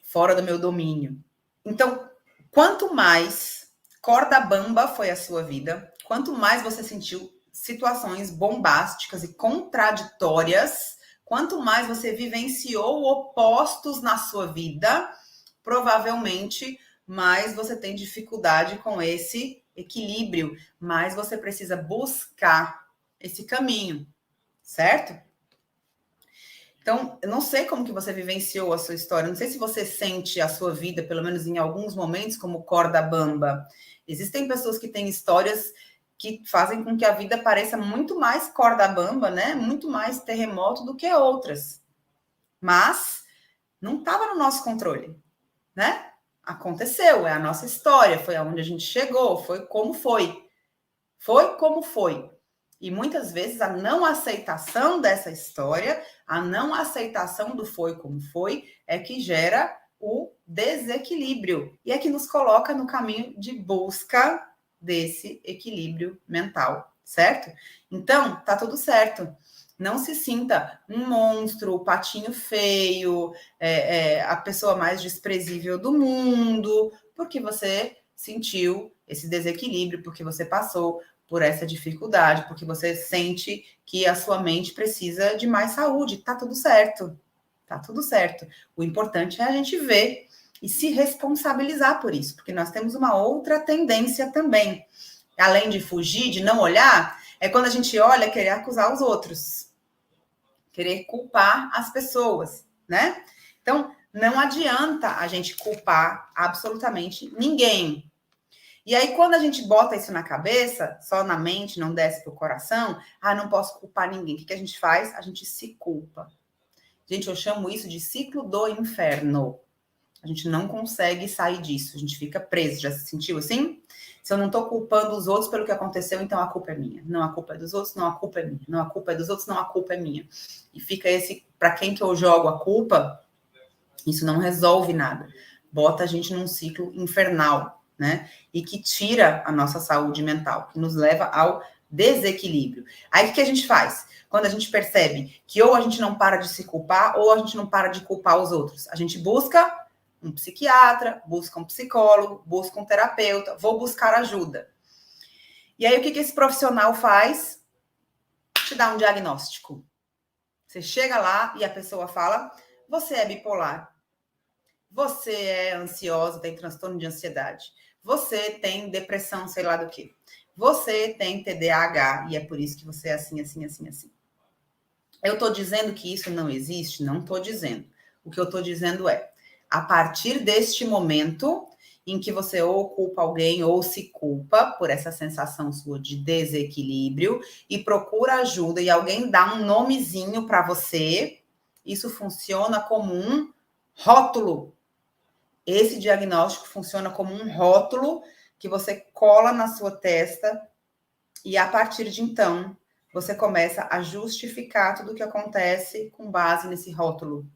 fora do meu domínio. Então, quanto mais corda bamba foi a sua vida, quanto mais você sentiu situações bombásticas e contraditórias, quanto mais você vivenciou opostos na sua vida, provavelmente mais você tem dificuldade com esse equilíbrio, mais você precisa buscar esse caminho, certo? Então, eu não sei como que você vivenciou a sua história, não sei se você sente a sua vida, pelo menos em alguns momentos, como corda bamba. Existem pessoas que têm histórias que fazem com que a vida pareça muito mais corda bamba, né? Muito mais terremoto do que outras. Mas não estava no nosso controle, né? Aconteceu, é a nossa história, foi aonde a gente chegou, foi como foi. Foi como foi. E muitas vezes a não aceitação dessa história, a não aceitação do foi como foi, é que gera o desequilíbrio. E é que nos coloca no caminho de busca desse equilíbrio mental, certo? Então, tá tudo certo. Não se sinta um monstro, o patinho feio, a pessoa mais desprezível do mundo, porque você sentiu esse desequilíbrio, porque você passou por essa dificuldade, porque você sente que a sua mente precisa de mais saúde. Tá tudo certo. Tá tudo certo. O importante é a gente ver e se responsabilizar por isso, porque nós temos uma outra tendência também. Além de fugir, de não olhar, é quando a gente olha querer acusar os outros, querer culpar as pessoas, né? Então, não adianta a gente culpar absolutamente ninguém. E aí, quando a gente bota isso na cabeça, só na mente, não desce pro coração, não posso culpar ninguém. O que a gente faz? A gente se culpa. Gente, eu chamo isso de ciclo do inferno. A gente não consegue sair disso, a gente fica preso. Já se sentiu assim? Se eu não estou culpando os outros pelo que aconteceu, então a culpa é minha. Não, a culpa é dos outros, não, a culpa é minha. Não, a culpa é dos outros, não, a culpa é minha. E fica esse, para quem que eu jogo a culpa, isso não resolve nada. Bota a gente num ciclo infernal, né? E que tira a nossa saúde mental, que nos leva ao desequilíbrio. Aí o que a gente faz? Quando a gente percebe que ou a gente não para de se culpar, ou a gente não para de culpar os outros. A gente busca um psiquiatra, busca um psicólogo, busca um terapeuta, vou buscar ajuda. E aí o que esse profissional faz? Te dá um diagnóstico. Você chega lá e a pessoa fala, você é bipolar, você é ansiosa, tem transtorno de ansiedade, você tem depressão, sei lá do que, você tem TDAH e é por isso que você é assim, assim, assim, assim. Eu estou dizendo que isso não existe? Não estou dizendo. O que eu estou dizendo é, a partir deste momento em que você ou culpa alguém ou se culpa por essa sensação sua de desequilíbrio e procura ajuda e alguém dá um nomezinho para você, isso funciona como um rótulo. Esse diagnóstico funciona como um rótulo que você cola na sua testa e a partir de então você começa a justificar tudo o que acontece com base nesse rótulo.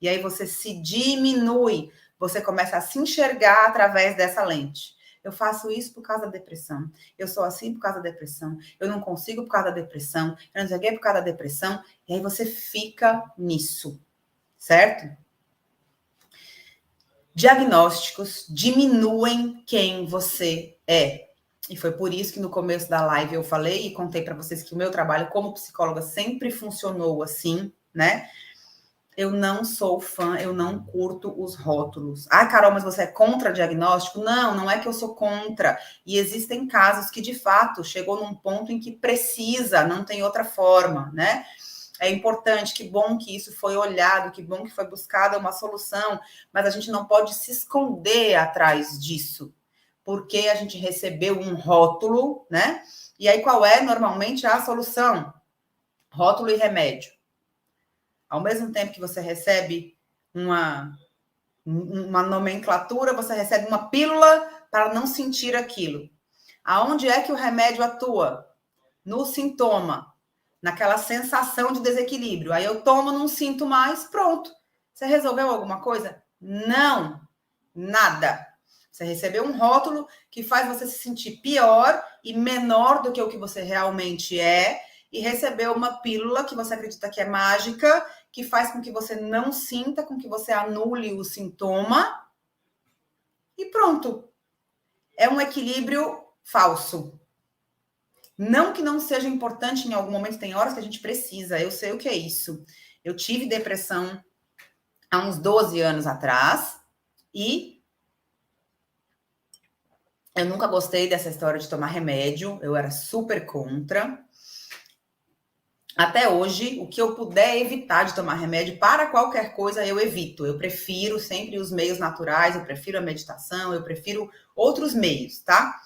E aí você se diminui, você começa a se enxergar através dessa lente. Eu faço isso por causa da depressão. Eu sou assim por causa da depressão. Eu não consigo por causa da depressão. Eu não sei o que por causa da depressão. E aí você fica nisso, certo? Diagnósticos diminuem quem você é. E foi por isso que no começo da live eu falei e contei para vocês que o meu trabalho como psicóloga sempre funcionou assim, né? Eu não sou fã, eu não curto os rótulos. Ah, Carol, mas você é contra diagnóstico? Não, não é que eu sou contra. E existem casos que, de fato, chegou num ponto em que precisa, não tem outra forma, né? É importante, que bom que isso foi olhado, que bom que foi buscada uma solução, mas a gente não pode se esconder atrás disso, porque a gente recebeu um rótulo, né? E aí qual é normalmente a solução? Rótulo e remédio. Ao mesmo tempo que você recebe uma nomenclatura, você recebe uma pílula para não sentir aquilo. Aonde é que o remédio atua? No sintoma, naquela sensação de desequilíbrio. Aí eu tomo, não sinto mais, pronto. Você resolveu alguma coisa? Não, nada. Você recebeu um rótulo que faz você se sentir pior e menor do que o que você realmente é, e recebeu uma pílula que você acredita que é mágica, que faz com que você não sinta, com que você anule o sintoma, e pronto. É um equilíbrio falso. Não que não seja importante em algum momento, tem horas que a gente precisa, eu sei o que é isso. Eu tive depressão há uns 12 anos atrás e eu nunca gostei dessa história de tomar remédio, eu era super contra. Até hoje, o que eu puder evitar de tomar remédio para qualquer coisa, eu evito. Eu prefiro sempre os meios naturais, eu prefiro a meditação, eu prefiro outros meios, tá?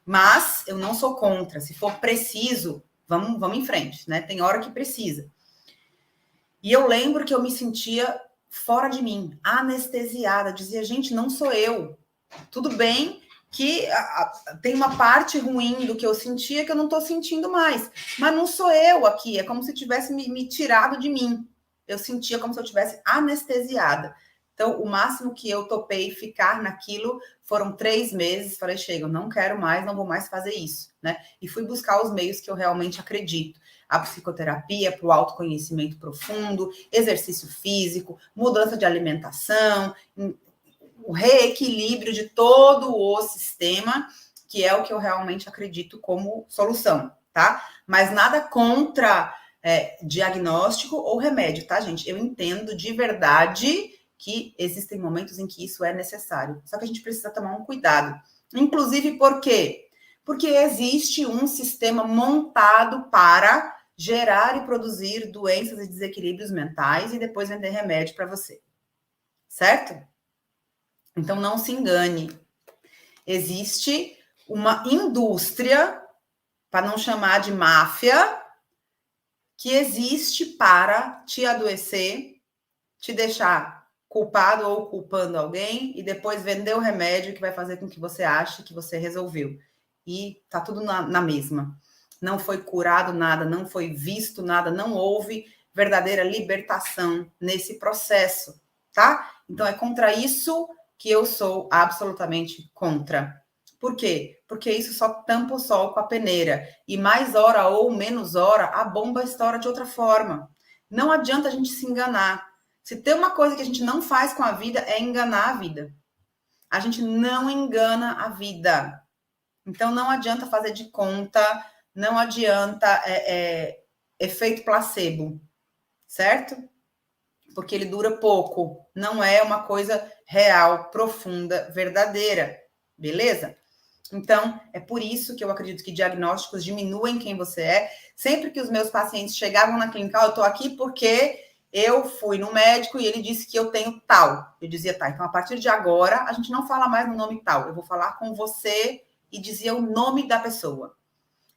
Mas eu não sou contra. Se for preciso, vamos em frente, né? Tem hora que precisa. E eu lembro que eu me sentia fora de mim, anestesiada. Dizia, gente, não sou eu. Tudo bem que tem uma parte ruim do que eu sentia que eu não estou sentindo mais. Mas não sou eu aqui. É como se tivesse me tirado de mim. Eu sentia como se eu tivesse anestesiada. Então, o máximo que eu topei ficar naquilo foram 3 meses. Falei, chega, eu não quero mais, não vou mais fazer isso, né? E fui buscar os meios que eu realmente acredito. A psicoterapia para o autoconhecimento profundo, exercício físico, mudança de alimentação, o reequilíbrio de todo o sistema, que é o que eu realmente acredito como solução, tá? Mas nada contra diagnóstico ou remédio, tá, gente? Eu entendo de verdade que existem momentos em que isso é necessário. Só que a gente precisa tomar um cuidado. Inclusive, por quê? Porque existe um sistema montado para gerar e produzir doenças e desequilíbrios mentais e depois vender remédio para você. Certo? Então, não se engane. Existe uma indústria, para não chamar de máfia, que existe para te adoecer, te deixar culpado ou culpando alguém e depois vender o remédio que vai fazer com que você ache que você resolveu. E tá tudo na mesma. Não foi curado nada, não foi visto nada, não houve verdadeira libertação nesse processo, tá? Então, é contra isso que eu sou absolutamente contra. Por quê? Porque isso só tampa o sol com a peneira. E mais hora ou menos hora, a bomba estoura de outra forma. Não adianta a gente se enganar. Se tem uma coisa que a gente não faz com a vida, é enganar a vida. A gente não engana a vida. Então, não adianta fazer de conta, não adianta efeito placebo, certo? Porque ele dura pouco, não é uma coisa real, profunda, verdadeira, beleza? Então, é por isso que eu acredito que diagnósticos diminuem quem você é. Sempre que os meus pacientes chegavam na clínica, eu estou aqui porque eu fui no médico e ele disse que eu tenho tal. Eu dizia, tá, então a partir de agora, a gente não fala mais no nome tal, eu vou falar com você e dizia o nome da pessoa.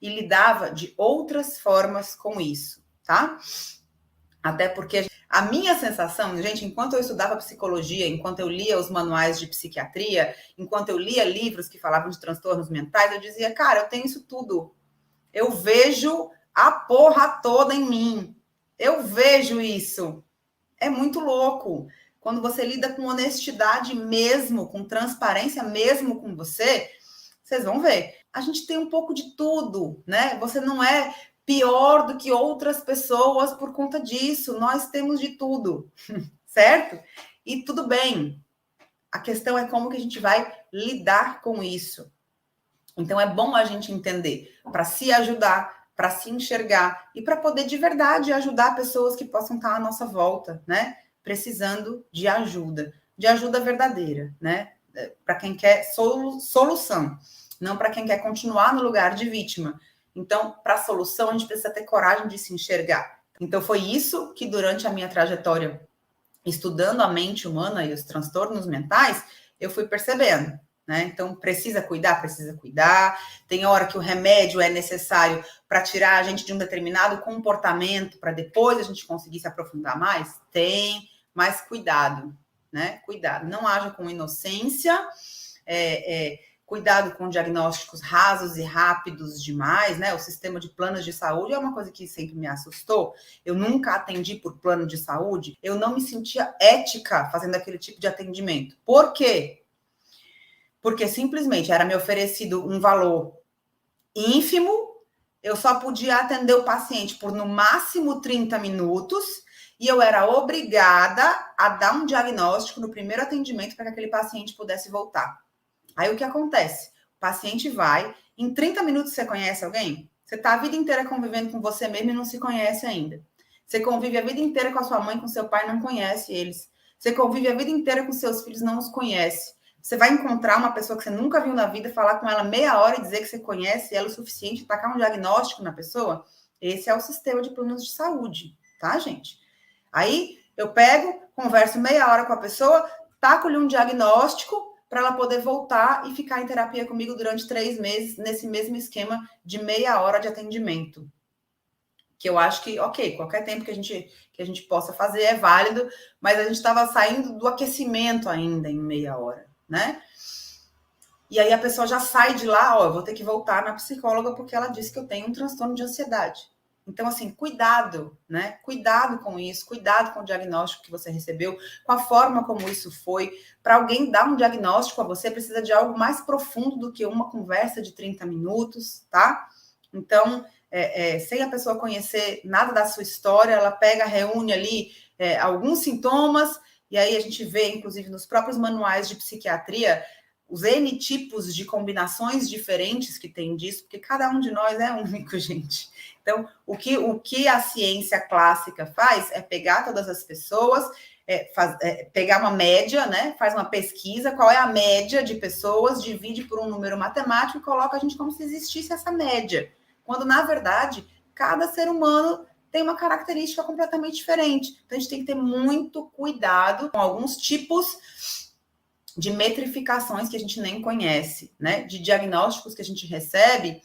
E lidava de outras formas com isso, tá? Até porque a minha sensação, gente, enquanto eu estudava psicologia, enquanto eu lia os manuais de psiquiatria, enquanto eu lia livros que falavam de transtornos mentais, eu dizia, cara, eu tenho isso tudo. Eu vejo a porra toda em mim. Eu vejo isso. É muito louco. Quando você lida com honestidade mesmo, com transparência mesmo com você, vocês vão ver. A gente tem um pouco de tudo, né? Você não é pior do que outras pessoas por conta disso. Nós temos de tudo, certo? E tudo bem. A questão é como que a gente vai lidar com isso. Então é bom a gente entender para se ajudar, para se enxergar e para poder de verdade ajudar pessoas que possam estar à nossa volta, né? Precisando de ajuda verdadeira, né? Para quem quer solução, não para quem quer continuar no lugar de vítima. Então, para a solução, a gente precisa ter coragem de se enxergar. Então, foi isso que durante a minha trajetória, estudando a mente humana e os transtornos mentais, eu fui percebendo. Né? Então, precisa cuidar. Tem hora que o remédio é necessário para tirar a gente de um determinado comportamento, para depois a gente conseguir se aprofundar mais? Tem, mas cuidado, né? Cuidado, não haja com inocência, cuidado com diagnósticos rasos e rápidos demais, né? O sistema de planos de saúde é uma coisa que sempre me assustou. Eu nunca atendi por plano de saúde, eu não me sentia ética fazendo aquele tipo de atendimento. Por quê? Porque simplesmente era me oferecido um valor ínfimo, eu só podia atender o paciente por no máximo 30 minutos e eu era obrigada a dar um diagnóstico no primeiro atendimento para que aquele paciente pudesse voltar. Aí o que acontece? O paciente vai, em 30 minutos você conhece alguém? Você está a vida inteira convivendo com você mesmo e não se conhece ainda. Você convive a vida inteira com a sua mãe, com seu pai, não conhece eles. Você convive a vida inteira com seus filhos, não os conhece. Você vai encontrar uma pessoa que você nunca viu na vida, falar com ela meia hora e dizer que você conhece ela o suficiente, tacar um diagnóstico na pessoa? Esse é o sistema de planos de saúde, tá, gente? Aí eu pego, converso meia hora com a pessoa, taco-lhe um diagnóstico para ela poder voltar e ficar em terapia comigo durante 3 meses, nesse mesmo esquema de meia hora de atendimento. Que eu acho que, ok, qualquer tempo que a gente possa fazer é válido, mas a gente estava saindo do aquecimento ainda em meia hora, né? E aí a pessoa já sai de lá, eu vou ter que voltar na psicóloga porque ela disse que eu tenho um transtorno de ansiedade. Então, assim, cuidado, né? Cuidado com isso, cuidado com o diagnóstico que você recebeu, com a forma como isso foi. Para alguém dar um diagnóstico a você, precisa de algo mais profundo do que uma conversa de 30 minutos, tá? Então, sem a pessoa conhecer nada da sua história, ela pega, reúne ali alguns sintomas, e aí a gente vê, inclusive, nos próprios manuais de psiquiatria, os N tipos de combinações diferentes que tem disso, porque cada um de nós é único, gente. Então, o que a ciência clássica faz é pegar todas as pessoas, pegar uma média, né? Faz uma pesquisa, qual é a média de pessoas, divide por um número matemático e coloca a gente como se existisse essa média. Quando, na verdade, cada ser humano tem uma característica completamente diferente. Então, a gente tem que ter muito cuidado com alguns tipos de metrificações que a gente nem conhece, né? De diagnósticos que a gente recebe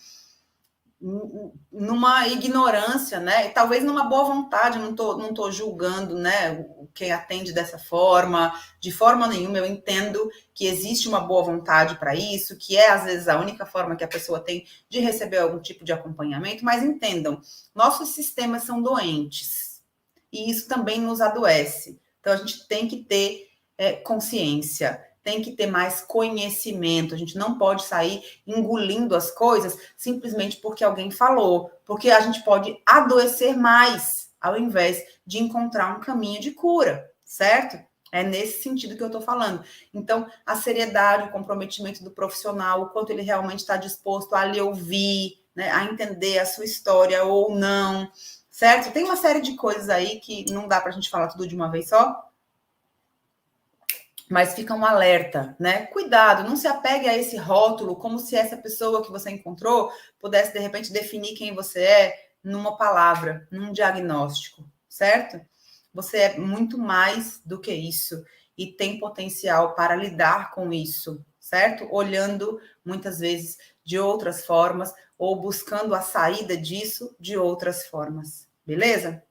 numa ignorância, né? E talvez numa boa vontade, não tô julgando, né? Quem atende dessa forma, de forma nenhuma. Eu entendo que existe uma boa vontade para isso, que é às vezes a única forma que a pessoa tem de receber algum tipo de acompanhamento, mas entendam, nossos sistemas são doentes e isso também nos adoece. Então a gente tem que ter consciência. tem que ter mais conhecimento. A gente não pode sair engolindo as coisas simplesmente porque alguém falou, porque a gente pode adoecer mais ao invés de encontrar um caminho de cura, certo? É nesse sentido que eu estou falando. Então, a seriedade, o comprometimento do profissional, o quanto ele realmente está disposto a lhe ouvir, né, a entender a sua história ou não, certo? Tem uma série de coisas aí que não dá para a gente falar tudo de uma vez só, mas fica um alerta, né? Cuidado, não se apegue a esse rótulo como se essa pessoa que você encontrou pudesse, de repente, definir quem você é numa palavra, num diagnóstico, certo? Você é muito mais do que isso e tem potencial para lidar com isso, certo? Olhando muitas vezes de outras formas ou buscando a saída disso de outras formas, beleza?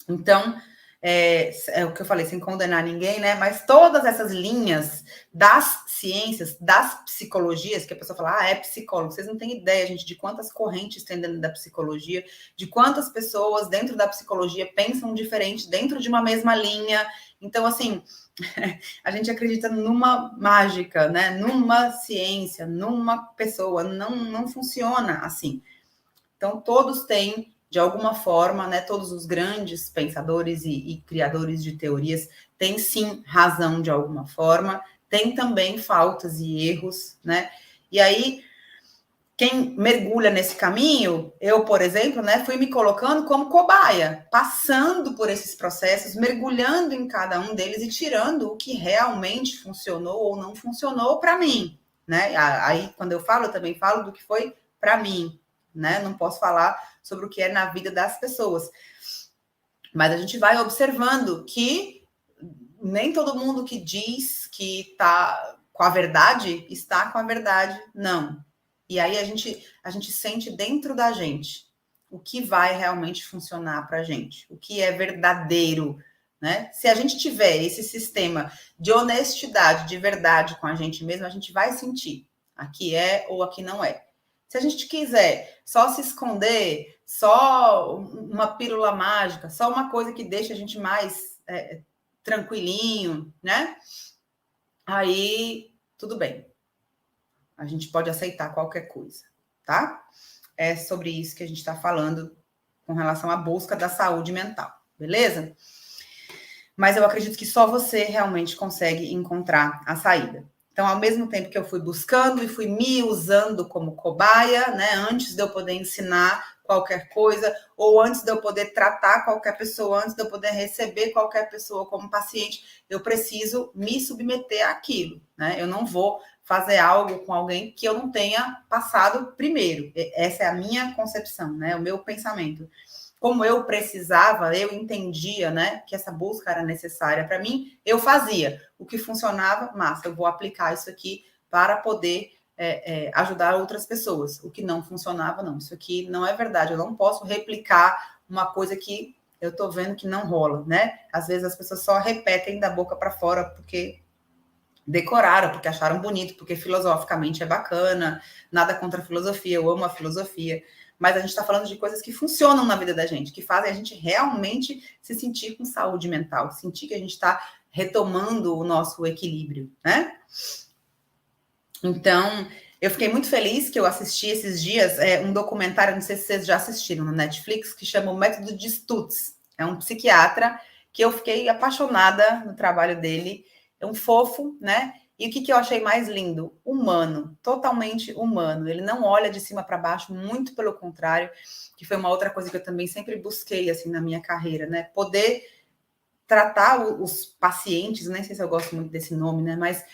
Então, é o que eu falei, sem condenar ninguém, né? Mas todas essas linhas das ciências, das psicologias, que a pessoa fala, é psicólogo. Vocês não têm ideia, gente, de quantas correntes tem dentro da psicologia, de quantas pessoas dentro da psicologia pensam diferente dentro de uma mesma linha. Então, assim, a gente acredita numa mágica, né? Numa ciência, numa pessoa. Não funciona assim. Então, todos têm, de alguma forma, né, todos os grandes pensadores e criadores de teorias têm, sim, razão de alguma forma, tem também faltas e erros, né? E aí, quem mergulha nesse caminho, eu, por exemplo, né, fui me colocando como cobaia, passando por esses processos, mergulhando em cada um deles e tirando o que realmente funcionou ou não funcionou para mim, né? Aí, quando eu falo, eu também falo do que foi para mim, né? Não posso falar sobre o que é na vida das pessoas. Mas a gente vai observando que nem todo mundo que diz que está com a verdade está com a verdade, não. E aí a gente sente dentro da gente o que vai realmente funcionar para a gente, o que é verdadeiro, né? Se a gente tiver esse sistema de honestidade, de verdade com a gente mesmo, a gente vai sentir aqui é ou aqui não é. Se a gente quiser só se esconder, só uma pílula mágica, só uma coisa que deixa a gente mais tranquilinho, né? Aí, tudo bem. A gente pode aceitar qualquer coisa, tá? É sobre isso que a gente está falando com relação à busca da saúde mental, beleza? Mas eu acredito que só você realmente consegue encontrar a saída. Então, ao mesmo tempo que eu fui buscando e fui me usando como cobaia, né, antes de eu poder ensinar qualquer coisa, ou antes de eu poder tratar qualquer pessoa, antes de eu poder receber qualquer pessoa como paciente, eu preciso me submeter àquilo, né? Eu não vou fazer algo com alguém que eu não tenha passado primeiro. Essa é a minha concepção, né? O meu pensamento. Como eu precisava, eu entendia, né, que essa busca era necessária para mim, eu fazia. O que funcionava, massa, eu vou aplicar isso aqui para poder ajudar outras pessoas. O que não funcionava, não. Isso aqui não é verdade. Eu não posso replicar uma coisa que eu estou vendo que não rola, né? Às vezes as pessoas só repetem da boca para fora porque decoraram, porque acharam bonito, porque filosoficamente é bacana. Nada contra a filosofia, eu amo a filosofia. Mas a gente está falando de coisas que funcionam na vida da gente, que fazem a gente realmente se sentir com saúde mental, sentir que a gente está retomando o nosso equilíbrio, né? Então, eu fiquei muito feliz que eu assisti esses dias um documentário, não sei se vocês já assistiram, no Netflix, que chama O Método de Stutz. É um psiquiatra que eu fiquei apaixonada no trabalho dele. É um fofo, né? E o que eu achei mais lindo? Humano, totalmente humano. Ele não olha de cima para baixo, muito pelo contrário, que foi uma outra coisa que eu também sempre busquei assim na minha carreira, né? Poder tratar os pacientes, nem sei se eu gosto muito desse nome, né? Mas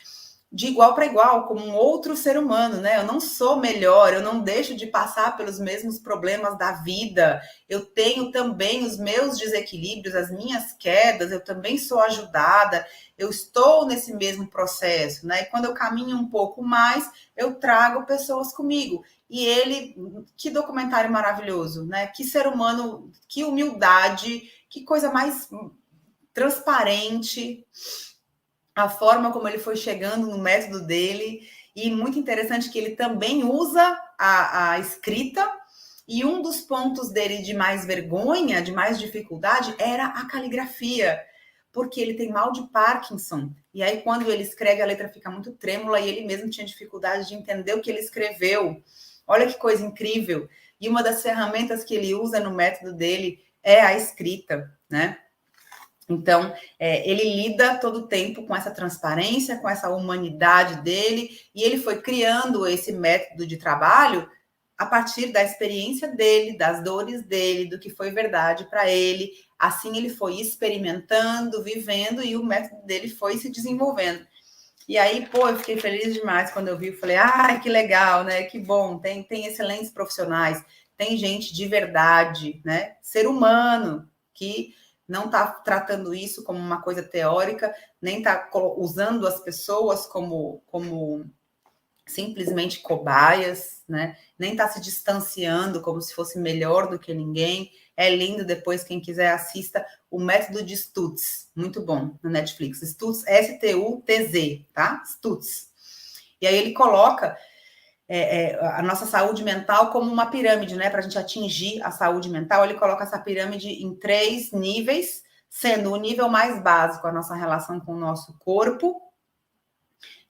de igual para igual, como um outro ser humano, né? Eu não sou melhor, eu não deixo de passar pelos mesmos problemas da vida. Eu tenho também os meus desequilíbrios, as minhas quedas, eu também sou ajudada, eu estou nesse mesmo processo, né? E quando eu caminho um pouco mais, eu trago pessoas comigo. E ele, que documentário maravilhoso, né? Que ser humano, que humildade, que coisa mais transparente, a forma como ele foi chegando no método dele, e muito interessante que ele também usa a escrita, e um dos pontos dele de mais vergonha, de mais dificuldade, era a caligrafia, porque ele tem mal de Parkinson. E aí, quando ele escreve, a letra fica muito trêmula e ele mesmo tinha dificuldade de entender o que ele escreveu. Olha que coisa incrível. E uma das ferramentas que ele usa no método dele é a escrita, né? Então, ele lida todo o tempo com essa transparência, com essa humanidade dele, e ele foi criando esse método de trabalho a partir da experiência dele, das dores dele, do que foi verdade para ele. Assim, ele foi experimentando, vivendo, e o método dele foi se desenvolvendo. E aí, eu fiquei feliz demais quando eu vi, eu falei, que legal, né? Que bom, tem excelentes profissionais, tem gente de verdade, né? Ser humano, que não está tratando isso como uma coisa teórica, nem está usando as pessoas como simplesmente cobaias, né? Nem está se distanciando como se fosse melhor do que ninguém. É lindo, depois quem quiser assista o método de Stutz, muito bom, na Netflix. Stutz, S-T-U-T-Z, tá? Stutz. E aí ele coloca a nossa saúde mental como uma pirâmide, né? Para a gente atingir a saúde mental, ele coloca essa pirâmide em 3 níveis, sendo o nível mais básico a nossa relação com o nosso corpo.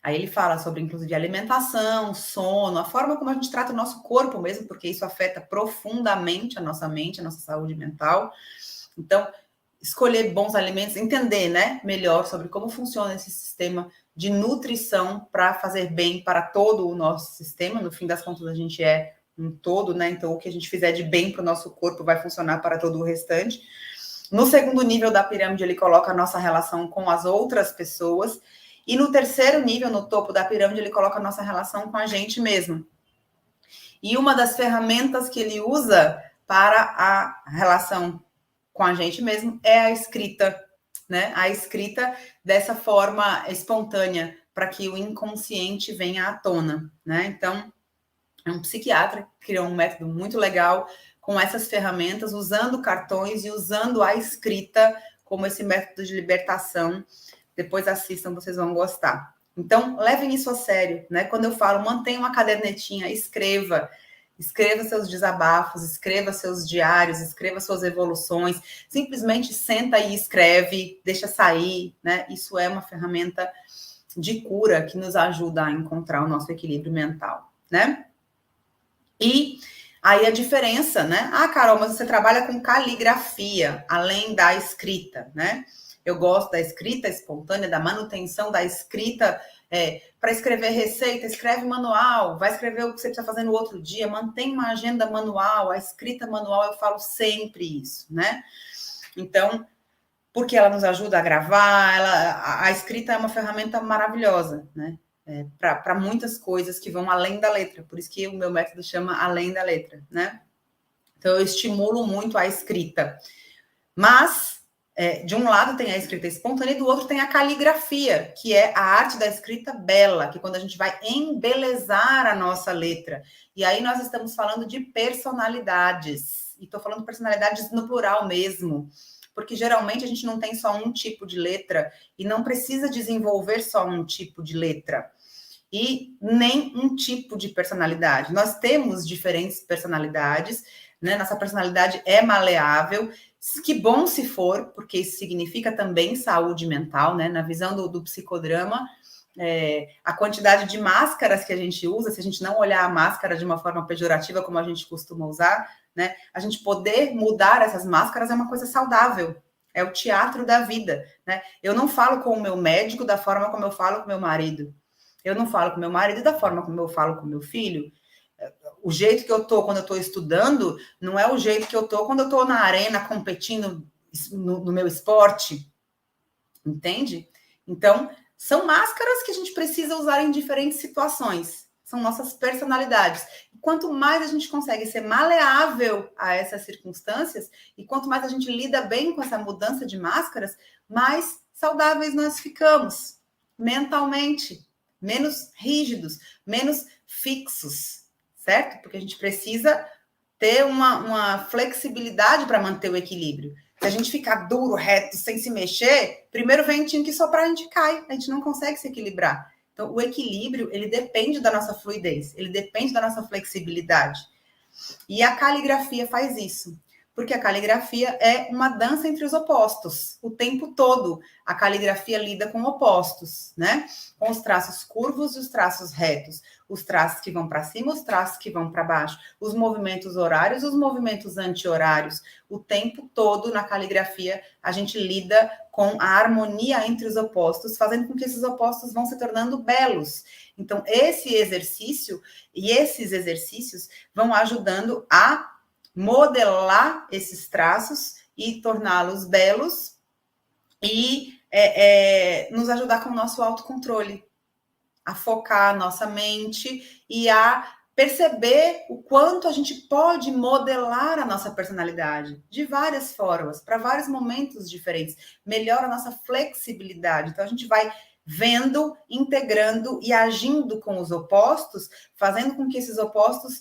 Aí ele fala sobre, inclusive, alimentação, sono, a forma como a gente trata o nosso corpo mesmo, porque isso afeta profundamente a nossa mente, a nossa saúde mental. Então, escolher bons alimentos, entender, né, melhor sobre como funciona esse sistema de nutrição para fazer bem para todo o nosso sistema. No fim das contas, a gente é um todo, né? Então, o que a gente fizer de bem para o nosso corpo vai funcionar para todo o restante. No segundo nível da pirâmide, ele coloca a nossa relação com as outras pessoas. E no terceiro nível, no topo da pirâmide, ele coloca a nossa relação com a gente mesmo. E uma das ferramentas que ele usa para a relação com a gente mesmo é a escrita, né? A escrita dessa forma espontânea, para que o inconsciente venha à tona, né? Então, é um psiquiatra que criou um método muito legal com essas ferramentas, usando cartões e usando a escrita como esse método de libertação. Depois assistam, vocês vão gostar. Então, levem isso a sério, né? Quando eu falo, mantenha uma cadernetinha, escreva seus desabafos, escreva seus diários, escreva suas evoluções, simplesmente senta e escreve, deixa sair, né? Isso é uma ferramenta de cura que nos ajuda a encontrar o nosso equilíbrio mental, né? E aí a diferença, né? Carol, mas você trabalha com caligrafia, além da escrita, né? Eu gosto da escrita espontânea, da manutenção da escrita. Para escrever receita, escreve manual, vai escrever o que você precisa fazer no outro dia, mantém uma agenda manual, a escrita manual, eu falo sempre isso, né? Então, porque ela nos ajuda a gravar, a escrita é uma ferramenta maravilhosa, né? Para muitas coisas que vão além da letra, por isso que o meu método chama Além da Letra, né? Então, eu estimulo muito a escrita. Mas, de um lado tem a escrita espontânea e do outro tem a caligrafia, que é a arte da escrita bela, que é quando a gente vai embelezar a nossa letra. E aí nós estamos falando de personalidades. E estou falando de personalidades no plural mesmo, porque geralmente a gente não tem só um tipo de letra e não precisa desenvolver só um tipo de letra. E nem um tipo de personalidade. Nós temos diferentes personalidades, né? Nossa personalidade é maleável. Que bom se for, porque isso significa também saúde mental, né? Na visão do psicodrama, a quantidade de máscaras que a gente usa, se a gente não olhar a máscara de uma forma pejorativa, como a gente costuma usar, né? A gente poder mudar essas máscaras é uma coisa saudável. É o teatro da vida, né? Eu não falo com o meu médico da forma como eu falo com o meu marido. Eu não falo com meu marido da forma como eu falo com meu filho. O jeito que eu tô quando eu tô estudando não é o jeito que eu tô quando eu tô na arena competindo no meu esporte. Entende? Então, são máscaras que a gente precisa usar em diferentes situações. São nossas personalidades. E quanto mais a gente consegue ser maleável a essas circunstâncias, e quanto mais a gente lida bem com essa mudança de máscaras, mais saudáveis nós ficamos mentalmente, menos rígidos, menos fixos, certo? Porque a gente precisa ter uma flexibilidade para manter o equilíbrio. Se a gente ficar duro, reto, sem se mexer, primeiro ventinho que soprar, a gente cai, a gente não consegue se equilibrar. Então, o equilíbrio, ele depende da nossa fluidez, ele depende da nossa flexibilidade. E a caligrafia faz isso. Porque a caligrafia é uma dança entre os opostos. O tempo todo, a caligrafia lida com opostos, né? Com os traços curvos e os traços retos. Os traços que vão para cima, os traços que vão para baixo. Os movimentos horários, os movimentos anti-horários. O tempo todo, na caligrafia, a gente lida com a harmonia entre os opostos, fazendo com que esses opostos vão se tornando belos. Então, esse exercício e esses exercícios vão ajudando a modelar esses traços e torná-los belos e nos ajudar com o nosso autocontrole, a focar a nossa mente e a perceber o quanto a gente pode modelar a nossa personalidade de várias formas, para vários momentos diferentes. Melhora a nossa flexibilidade. Então, a gente vai vendo, integrando e agindo com os opostos, fazendo com que esses opostos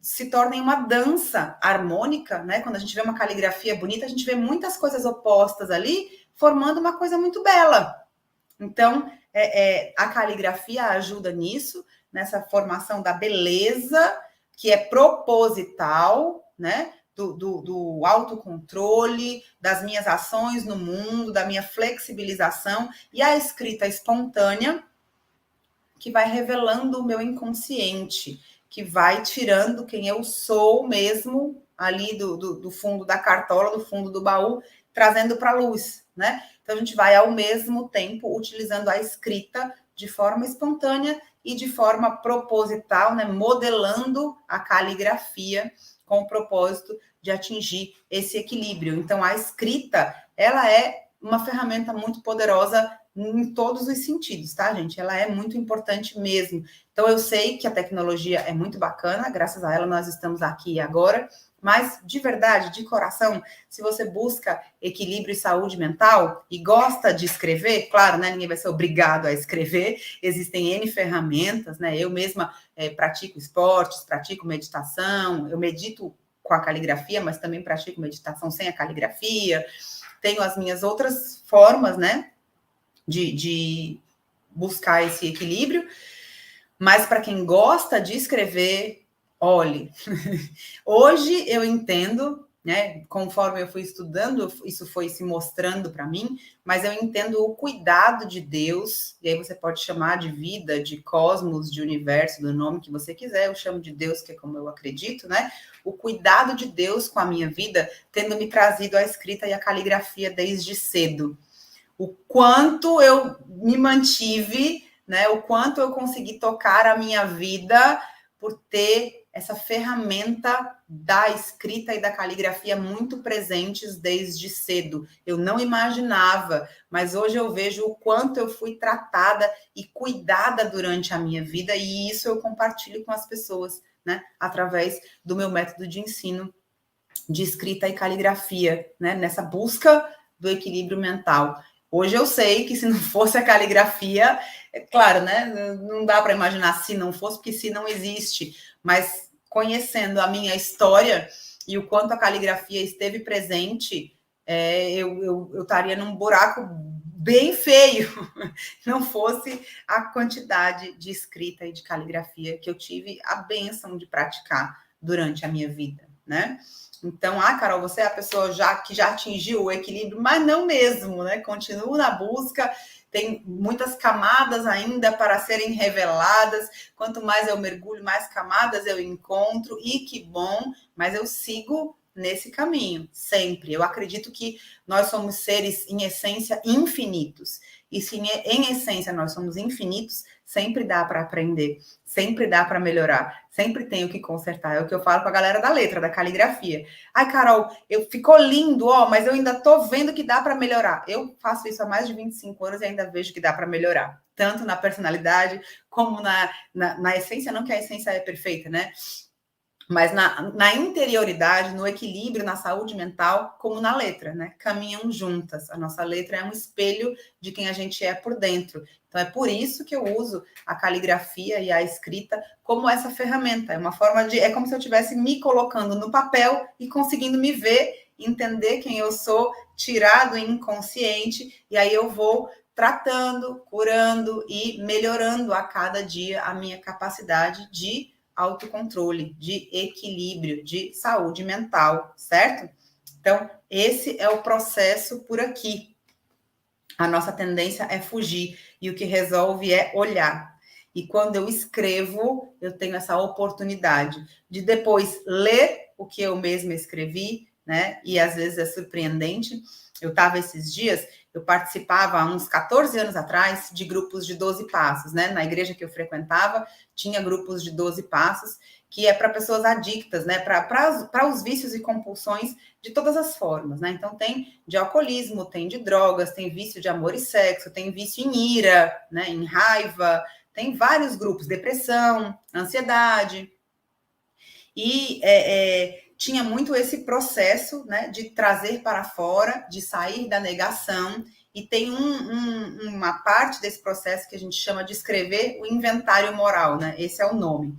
se tornem uma dança harmônica, né? Quando a gente vê uma caligrafia bonita, a gente vê muitas coisas opostas ali, formando uma coisa muito bela. Então, a caligrafia ajuda nisso, nessa formação da beleza, que é proposital, né? Do autocontrole, das minhas ações no mundo, da minha flexibilização, e a escrita espontânea, que vai revelando o meu inconsciente, que vai tirando quem eu sou mesmo ali do fundo da cartola, do fundo do baú, trazendo para a luz, né? Então, a gente vai, ao mesmo tempo, utilizando a escrita de forma espontânea e de forma proposital, né? Modelando a caligrafia com o propósito de atingir esse equilíbrio. Então, a escrita, ela é uma ferramenta muito poderosa em todos os sentidos, tá, gente? Ela é muito importante mesmo. Então, eu sei que a tecnologia é muito bacana, graças a ela nós estamos aqui agora, mas, de verdade, de coração, se você busca equilíbrio e saúde mental e gosta de escrever, claro, né, ninguém vai ser obrigado a escrever, existem N ferramentas, né? Eu mesma pratico esportes, pratico meditação, eu medito com a caligrafia, mas também pratico meditação sem a caligrafia, tenho as minhas outras formas, né, de buscar esse equilíbrio, mas para quem gosta de escrever, olhe, hoje eu entendo, né, conforme eu fui estudando, isso foi se mostrando para mim, mas eu entendo o cuidado de Deus, e aí você pode chamar de vida, de cosmos, de universo, do nome que você quiser, eu chamo de Deus, que é como eu acredito, né, o cuidado de Deus com a minha vida, tendo me trazido a escrita e a caligrafia desde cedo. O quanto eu me mantive, né? O quanto eu consegui tocar a minha vida por ter essa ferramenta da escrita e da caligrafia muito presentes desde cedo. Eu não imaginava, mas hoje eu vejo o quanto eu fui tratada e cuidada durante a minha vida, e isso eu compartilho com as pessoas, né? Através do meu método de ensino de escrita e caligrafia, né? Nessa busca do equilíbrio mental. Hoje eu sei que se não fosse a caligrafia, é claro, né? Não dá para imaginar se não fosse, porque se não existe. Mas conhecendo a minha história e o quanto a caligrafia esteve presente, eu estaria num buraco bem feio, não fosse a quantidade de escrita e de caligrafia que eu tive a bênção de praticar durante a minha vida, né? Então, Carol, você é a pessoa que já atingiu o equilíbrio, mas não mesmo, né? Continuo na busca, tem muitas camadas ainda para serem reveladas. Quanto mais eu mergulho, mais camadas eu encontro, e que bom, mas eu sigo nesse caminho, sempre. Eu acredito que nós somos seres, em essência, infinitos. E se em essência nós somos infinitos, sempre dá para aprender, sempre dá para melhorar, sempre tem o que consertar. É o que eu falo com a galera da letra, da caligrafia. Ai, Carol, ficou lindo, mas eu ainda tô vendo que dá para melhorar. Eu faço isso há mais de 25 anos e ainda vejo que dá para melhorar, tanto na personalidade como na essência, não que a essência é perfeita, né? Mas na interioridade, no equilíbrio, na saúde mental, como na letra, né? Caminham juntas. A nossa letra é um espelho de quem a gente é por dentro. Então, é por isso que eu uso a caligrafia e a escrita como essa ferramenta. É uma forma de... É como se eu estivesse me colocando no papel e conseguindo me ver, entender quem eu sou, tirar do inconsciente, e aí eu vou tratando, curando e melhorando a cada dia a minha capacidade de autocontrole, de equilíbrio, de saúde mental, certo? Então, esse é o processo por aqui. A nossa tendência é fugir e o que resolve é olhar. E quando eu escrevo, eu tenho essa oportunidade de depois ler o que eu mesma escrevi, né? E às vezes é surpreendente. Eu estava esses dias, eu participava há uns 14 anos atrás de grupos de 12 passos, né? Na igreja que eu frequentava, tinha grupos de 12 passos, que é para pessoas adictas, né? Para os vícios e compulsões de todas as formas, né? Então tem de alcoolismo, tem de drogas, tem vício de amor e sexo, tem vício em ira, né? Em raiva, tem vários grupos, depressão, ansiedade. E tinha muito esse processo, né, de trazer para fora, de sair da negação, e tem uma parte desse processo que a gente chama de escrever o inventário moral, né? Esse é o nome.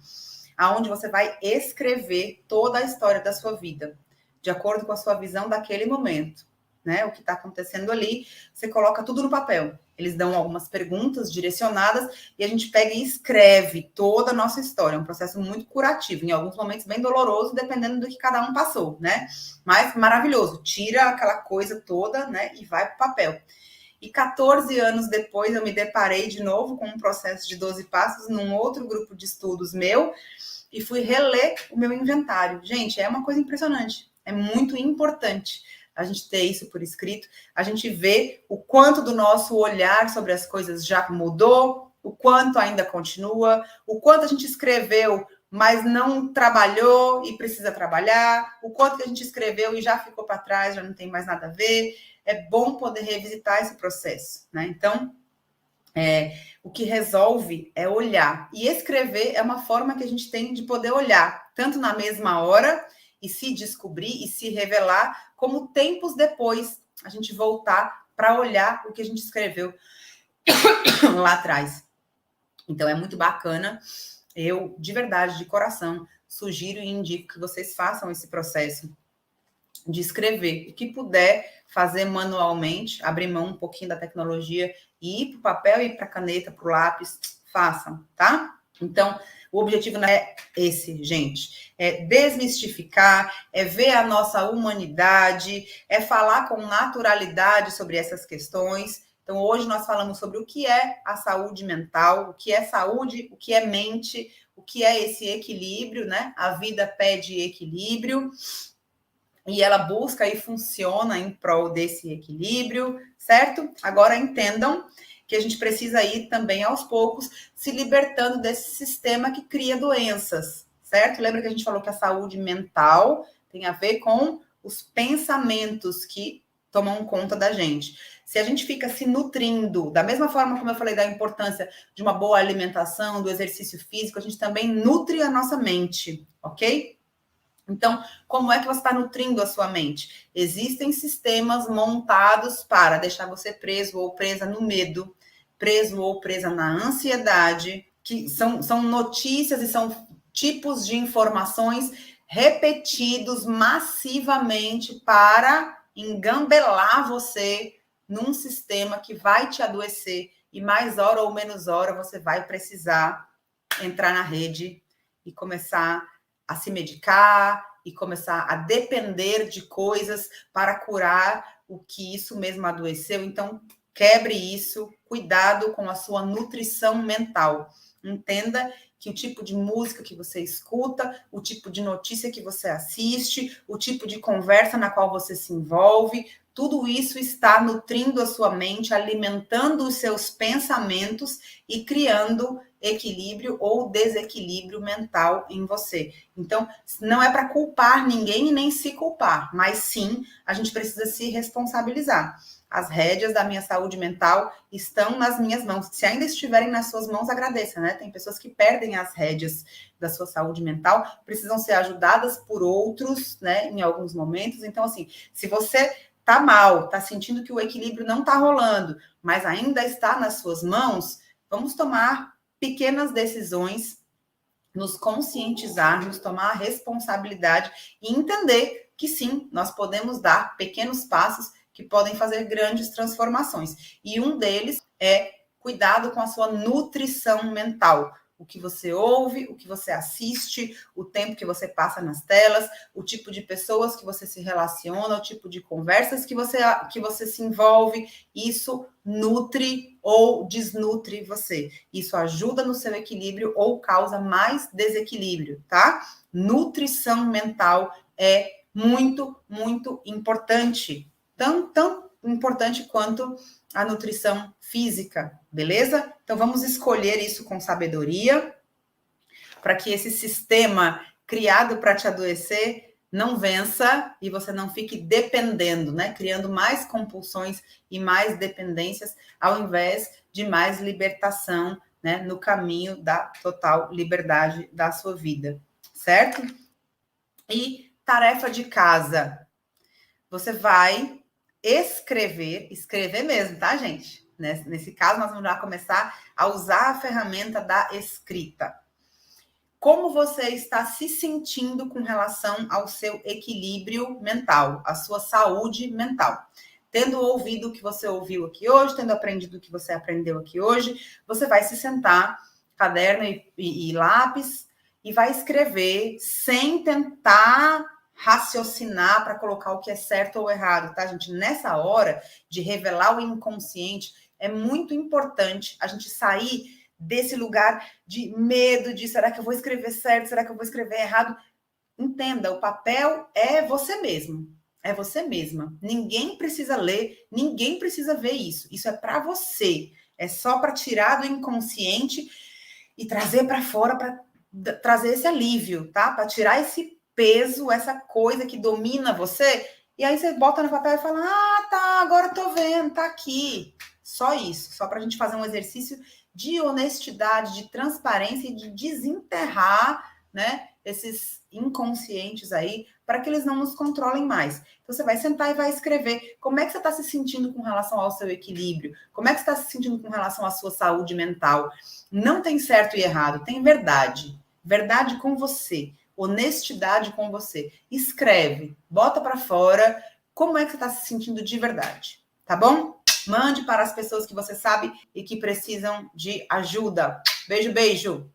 Aonde você vai escrever toda a história da sua vida, de acordo com a sua visão daquele momento, né? O que está acontecendo ali, você coloca tudo no papel. Eles dão algumas perguntas direcionadas e a gente pega e escreve toda a nossa história. É um processo muito curativo, em alguns momentos bem doloroso, dependendo do que cada um passou, né? Mas maravilhoso, tira aquela coisa toda, né? E vai para o papel. E 14 anos depois eu me deparei de novo com um processo de 12 passos num outro grupo de estudos meu e fui reler o meu inventário. Gente, é uma coisa impressionante, é muito importante a gente ter isso por escrito, a gente vê o quanto do nosso olhar sobre as coisas já mudou, o quanto ainda continua, o quanto a gente escreveu, mas não trabalhou e precisa trabalhar, o quanto que a gente escreveu e já ficou para trás, já não tem mais nada a ver. É bom poder revisitar esse processo, né? Então, o que resolve é olhar. E escrever é uma forma que a gente tem de poder olhar, tanto na mesma hora, e se descobrir e se revelar, como tempos depois a gente voltar para olhar o que a gente escreveu lá atrás. Então, é muito bacana. Eu, de verdade, de coração, sugiro e indico que vocês façam esse processo de escrever. O que puder fazer manualmente, abrir mão um pouquinho da tecnologia e ir para o papel e para a caneta, para o lápis, façam, tá? Então, o objetivo não é esse, gente. É desmistificar, é ver a nossa humanidade, é falar com naturalidade sobre essas questões. Então, hoje nós falamos sobre o que é a saúde mental, o que é saúde, o que é mente, o que é esse equilíbrio, né? A vida pede equilíbrio. E ela busca e funciona em prol desse equilíbrio, certo? Agora entendam que a gente precisa ir também aos poucos se libertando desse sistema que cria doenças, certo? Lembra que a gente falou que a saúde mental tem a ver com os pensamentos que tomam conta da gente. Se a gente fica se nutrindo, da mesma forma como eu falei da importância de uma boa alimentação, do exercício físico, a gente também nutre a nossa mente, ok? Então, como é que você está nutrindo a sua mente? Existem sistemas montados para deixar você preso ou presa no medo, preso ou presa na ansiedade, que são notícias e são tipos de informações repetidos massivamente para engambelar você num sistema que vai te adoecer e mais hora ou menos hora você vai precisar entrar na rede e começar a se medicar e começar a depender de coisas para curar o que isso mesmo adoeceu. Então, quebre isso, cuidado com a sua nutrição mental. Entenda que o tipo de música que você escuta, o tipo de notícia que você assiste, o tipo de conversa na qual você se envolve, tudo isso está nutrindo a sua mente, alimentando os seus pensamentos e criando equilíbrio ou desequilíbrio mental em você. Então, não é para culpar ninguém e nem se culpar, mas sim, a gente precisa se responsabilizar. As rédeas da minha saúde mental estão nas minhas mãos. Se ainda estiverem nas suas mãos, agradeça, né? Tem pessoas que perdem as rédeas da sua saúde mental, precisam ser ajudadas por outros, né? Em alguns momentos. Então, assim, se você tá mal, tá sentindo que o equilíbrio não tá rolando, mas ainda está nas suas mãos, vamos tomar pequenas decisões, nos conscientizarmos, tomar a responsabilidade e entender que sim, nós podemos dar pequenos passos que podem fazer grandes transformações. E um deles é cuidado com a sua nutrição mental. o que você ouve, o que você assiste, o tempo que você passa nas telas, o tipo de pessoas que você se relaciona, o tipo de conversas que você se envolve. Isso nutre ou desnutre você. Isso ajuda no seu equilíbrio ou causa mais desequilíbrio, tá? Nutrição mental é muito, muito importante. Tão importante quanto a nutrição física, beleza? Então vamos escolher isso com sabedoria, para que esse sistema criado para te adoecer não vença e você não fique dependendo, né? Criando mais compulsões e mais dependências, ao invés de mais libertação, né? No caminho da total liberdade da sua vida, certo? E tarefa de casa. Você vai escrever mesmo, tá, gente? Nesse caso, nós vamos já começar a usar a ferramenta da escrita. Como você está se sentindo com relação ao seu equilíbrio mental, à sua saúde mental? Tendo ouvido o que você ouviu aqui hoje, tendo aprendido o que você aprendeu aqui hoje, você vai se sentar, caderno e lápis, e vai escrever sem tentar raciocinar para colocar o que é certo ou errado, tá, gente? Nessa hora de revelar o inconsciente, é muito importante a gente sair desse lugar de medo, de será que eu vou escrever certo, será que eu vou escrever errado? Entenda, o papel é você mesmo, é você mesma. Ninguém precisa ler, ninguém precisa ver isso. Isso é para você. É só para tirar do inconsciente e trazer para fora, para trazer esse alívio, tá? Para tirar esse peso, essa coisa que domina você. E aí você bota no papel e fala: ah, tá, agora eu tô vendo, tá aqui. Só isso, só para a gente fazer um exercício de honestidade, de transparência e de desenterrar, né, esses inconscientes aí, para que eles não nos controlem mais. Então, você vai sentar e vai escrever como é que você está se sentindo com relação ao seu equilíbrio, como é que você está se sentindo com relação à sua saúde mental. Não tem certo e errado, tem verdade. Verdade com você, honestidade com você. Escreve, bota para fora como é que você está se sentindo de verdade, tá bom? Mande para as pessoas que você sabe e que precisam de ajuda. Beijo, beijo!